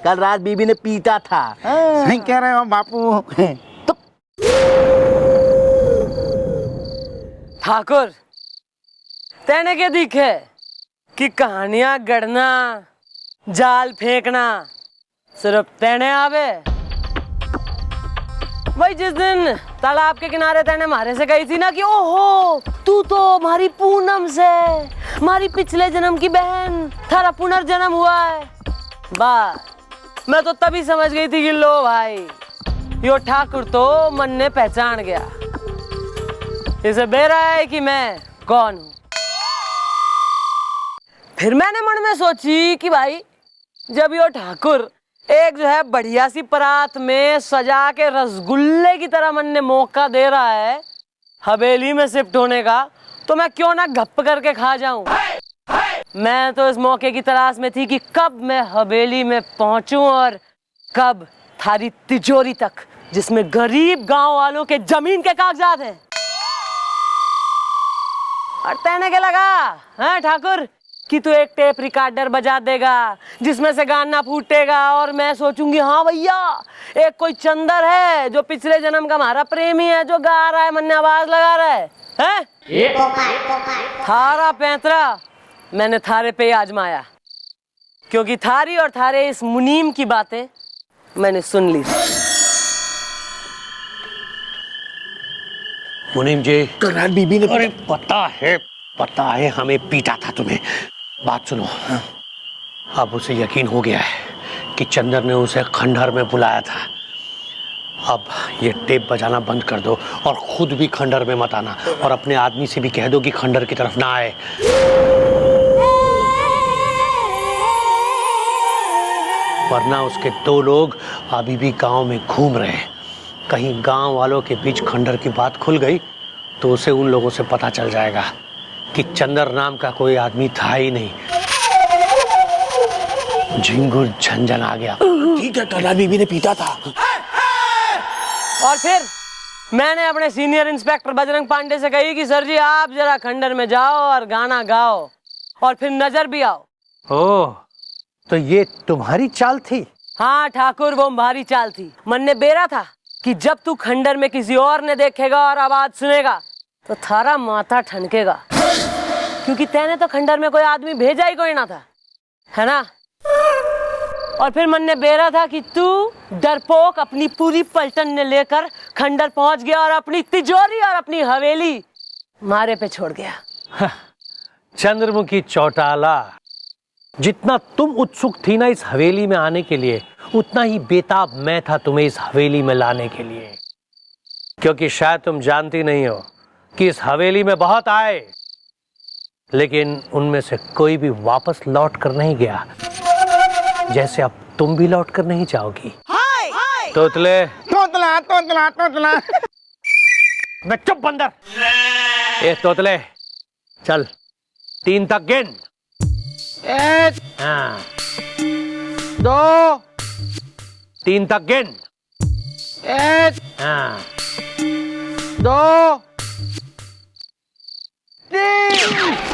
कल रात बीबी ने पीटा था। सही कह रहे हो बापू। ठाकुर, तेने के दिखे कि कहानियां गढ़ना, जाल फेंकना सिर्फ तेने आवे। भाई जिस दिन तालाब के किनारे तेने मारे से कही थी ना कि ओहो तू तो हमारी पूनम से, हमारी पिछले जन्म की बहन, थारा पुनर्जन्म हुआ है, बस मैं तो तभी समझ गई थी कि लो भाई यो ठाकुर तो मन ने पहचान गया। इसे बेरा है कि मैं कौन हूं। फिर मैंने मन में सोची कि भाई जब यो ठाकुर एक जो है बढ़िया सी परात में सजा के रसगुल्ले की तरह मन ने मौका दे रहा है हवेली में शिफ्ट होने का, तो मैं क्यों ना गप करके खा जाऊं। मैं तो इस मौके की तलाश में थी कि कब मैं हवेली में पहुंचूं और कब थारी तिजोरी तक जिसमें गरीब गांव वालों के जमीन के कागजात हैं। और तेने क्या लगा हाँ ठाकुर कि तू एक टेप रिकॉर्डर बजा देगा जिसमें से गाना फूटेगा और मैं सोचूंगी हाँ भैया एक कोई चंदर है जो पिछले जन्म का हमारा प्रेमी है जो गा रहा है, मन ने आवाज लगा रहा है, थारा पैंतरा मैंने थारे पे आजमाया, क्योंकि थारी और थारे इस मुनीम की बातें मैंने सुन ली। मुनीम जी, कल बीबी ने अरे पता है हमें पीटा था तुम्हें। बात सुनो, अब उसे यकीन हो गया है कि चंदर ने उसे खंडहर में बुलाया था। अब ये टेप बजाना बंद कर दो और खुद भी खंडहर में मत आना, और अपने आदमी से भी कह दो कि खंडहर की तरफ ना आए। वरना उसके 2 लोग अभी भी गांव में घूम रहे हैं। कहीं गांव वालों के बीच खंडहर की बात खुल गई तो उसे उन लोगों से पता चल जाएगा कि चंदर नाम का कोई आदमी था ही नहीं। झिंगुर झंझन आ गया। ठीक है, कल बीबी ने पीटा था। और फिर मैंने अपने सीनियर इंस्पेक्टर बजरंग पांडे से कही कि सर जी आप जरा खंडहर में जाओ और गाना गाओ और फिर नजर भी आओ। ओह, तो ये तुम्हारी चाल थी? हाँ ठाकुर, वो हमारी चाल थी। मन ने बेरा था कि जब तू खंडहर में किसी और ने देखेगा और आवाज सुनेगा तो थारा माथा ठनकेगा, क्योंकि तेने तो खंडहर में कोई आदमी भेजा ही कोई ना था, है ना। और फिर मन ने बेरा था कि तू डरपोक अपनी पूरी पलटन ने लेकर खंडहर पहुंच गया और अपनी तिजोरी और अपनी हवेली मारे पे छोड़ गया। चंद्रमुखी चौटाला, जितना तुम उत्सुक थी ना इस हवेली में आने के लिए, उतना ही बेताब मैं था तुम्हें इस हवेली में लाने के लिए। क्योंकि शायद तुम जानती नहीं हो कि इस हवेली में बहुत आए, लेकिन उनमें से कोई भी वापस लौट कर नहीं गया, जैसे अब तुम भी लौट कर नहीं जाओगी। तोतले, तोतला तोतला तोतला। मैं चुप बंदर। ए तोतले, चल 3 तक गिन। 1 हाँ, 2 3 तक गिन। 1 हाँ, 2 लिट्टी।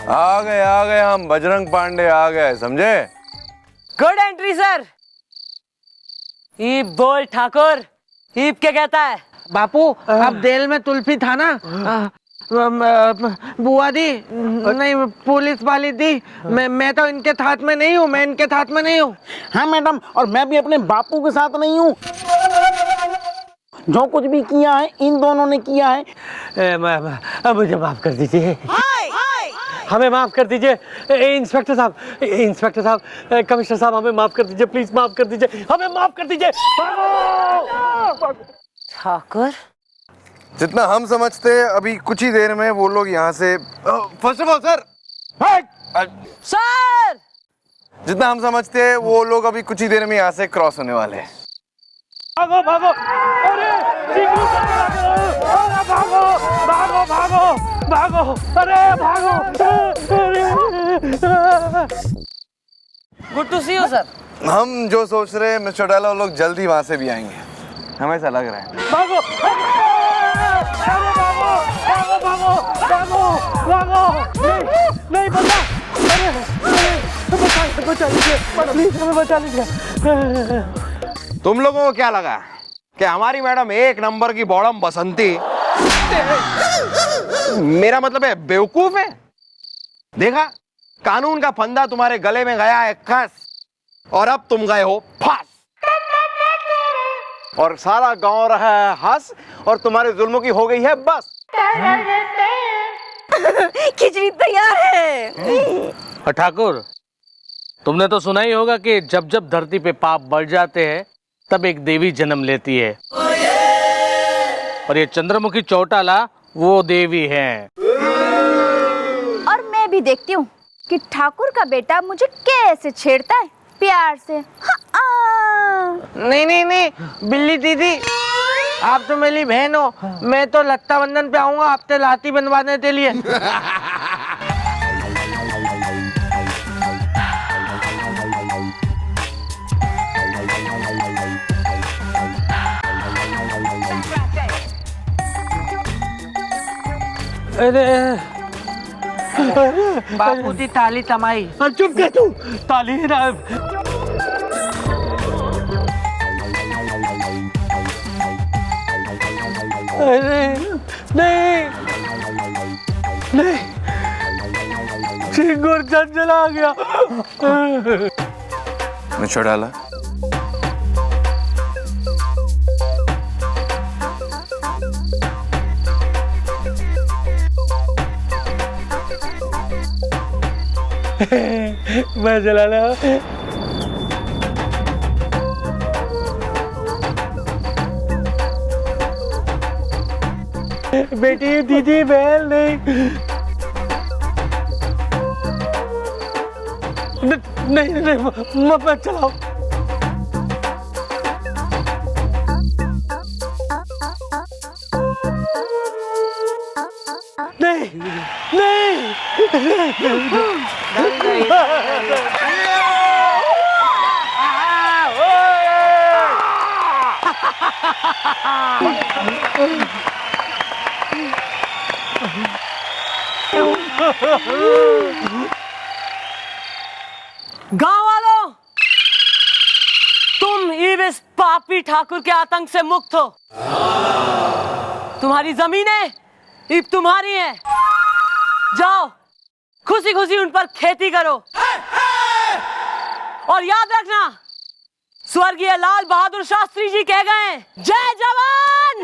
आ गए हम, बजरंग पांडे आ गए, समझे? Good entry sir. ईप बोल ठाकुर, ईप क्या कहता है? बापू अब जेल में तुल्फी था ना, बुआ दी नहीं पुलिस वाली दी, मैं तो इनके साथ में नहीं हूँ, मैं इनके साथ में नहीं हूँ। हाँ मैडम, और मैं भी अपने बापू के साथ नहीं हूँ। जो कुछ भी किया है इन दोनों ने किया है। मुझे माफ कर दीजिए, हमें माफ कर दीजिए। इंस्पेक्टर साहब, कमिश्नर साहब, हमें माफ कर दीजिए, प्लीज माफ कर दीजिए, हमें माफ कर दीजिए। ठाकुर, जितना हम समझते हैं अभी कुछ ही देर में वो लोग यहाँ से, first of all sir, sir जितना हम समझते हैं वो लोग अभी कुछ ही देर में यहाँ से क्रॉस होने वाले हैं। भागो भागो, अरे भागो भागो भागो भागो, अरे भागो, good to see you sir. हम जो सोच रहे हैं मिस्टर डाला, वो लोग जल्दी वहाँ से भी आएंगे, हमें ऐसा लग रहा है। भागो भागो भागो भागो भागो, नहीं बचा, अरे बचा लीजिए प्लीज, हमें बचा लीजिए। तुम लोगों को क्या लगा कि हमारी मैडम एक नंबर की बॉडम बसंती, मेरा मतलब है बेवकूफ है? देखा, कानून का फंदा तुम्हारे गले में गया है कस, और अब तुम गए हो फंस, और सारा गांव रहा है हंस, और तुम्हारे जुल्मों की हो गई है बस। खिचड़ी तैयार है। ठाकुर, तुमने तो सुना ही होगा कि जब जब धरती पे पाप बढ़ जाते हैं तब एक देवी जन्म लेती है, और ये चंद्रमुखी चौटाला वो देवी है। और मैं भी देखती हूँ कि ठाकुर का बेटा मुझे कैसे छेड़ता है प्यार से। नहीं बिल्ली दीदी, आप तो मेरी बहन हो, मैं तो लत्ता बंधन पे आऊंगा आपसे लाठी बनवाने के लिए। बापू दी ताली तमाई। चुप कर तू, ताली ना। अरे नहीं नहीं, चिंगूर चला गया। मिस्टर डाला, मैं चला ला। बेटी, दीदी, बहन नहीं, मत चलाओ। नहीं गांव वालों, तुम इस पापी ठाकुर के आतंक से मुक्त हो। तुम्हारी जमीनें अब तुम्हारी हैं। जाओ खुशी खुशी उन पर खेती करो, और याद रखना, स्वर्गीय लाल बहादुर शास्त्री जी कह गए, जय जवान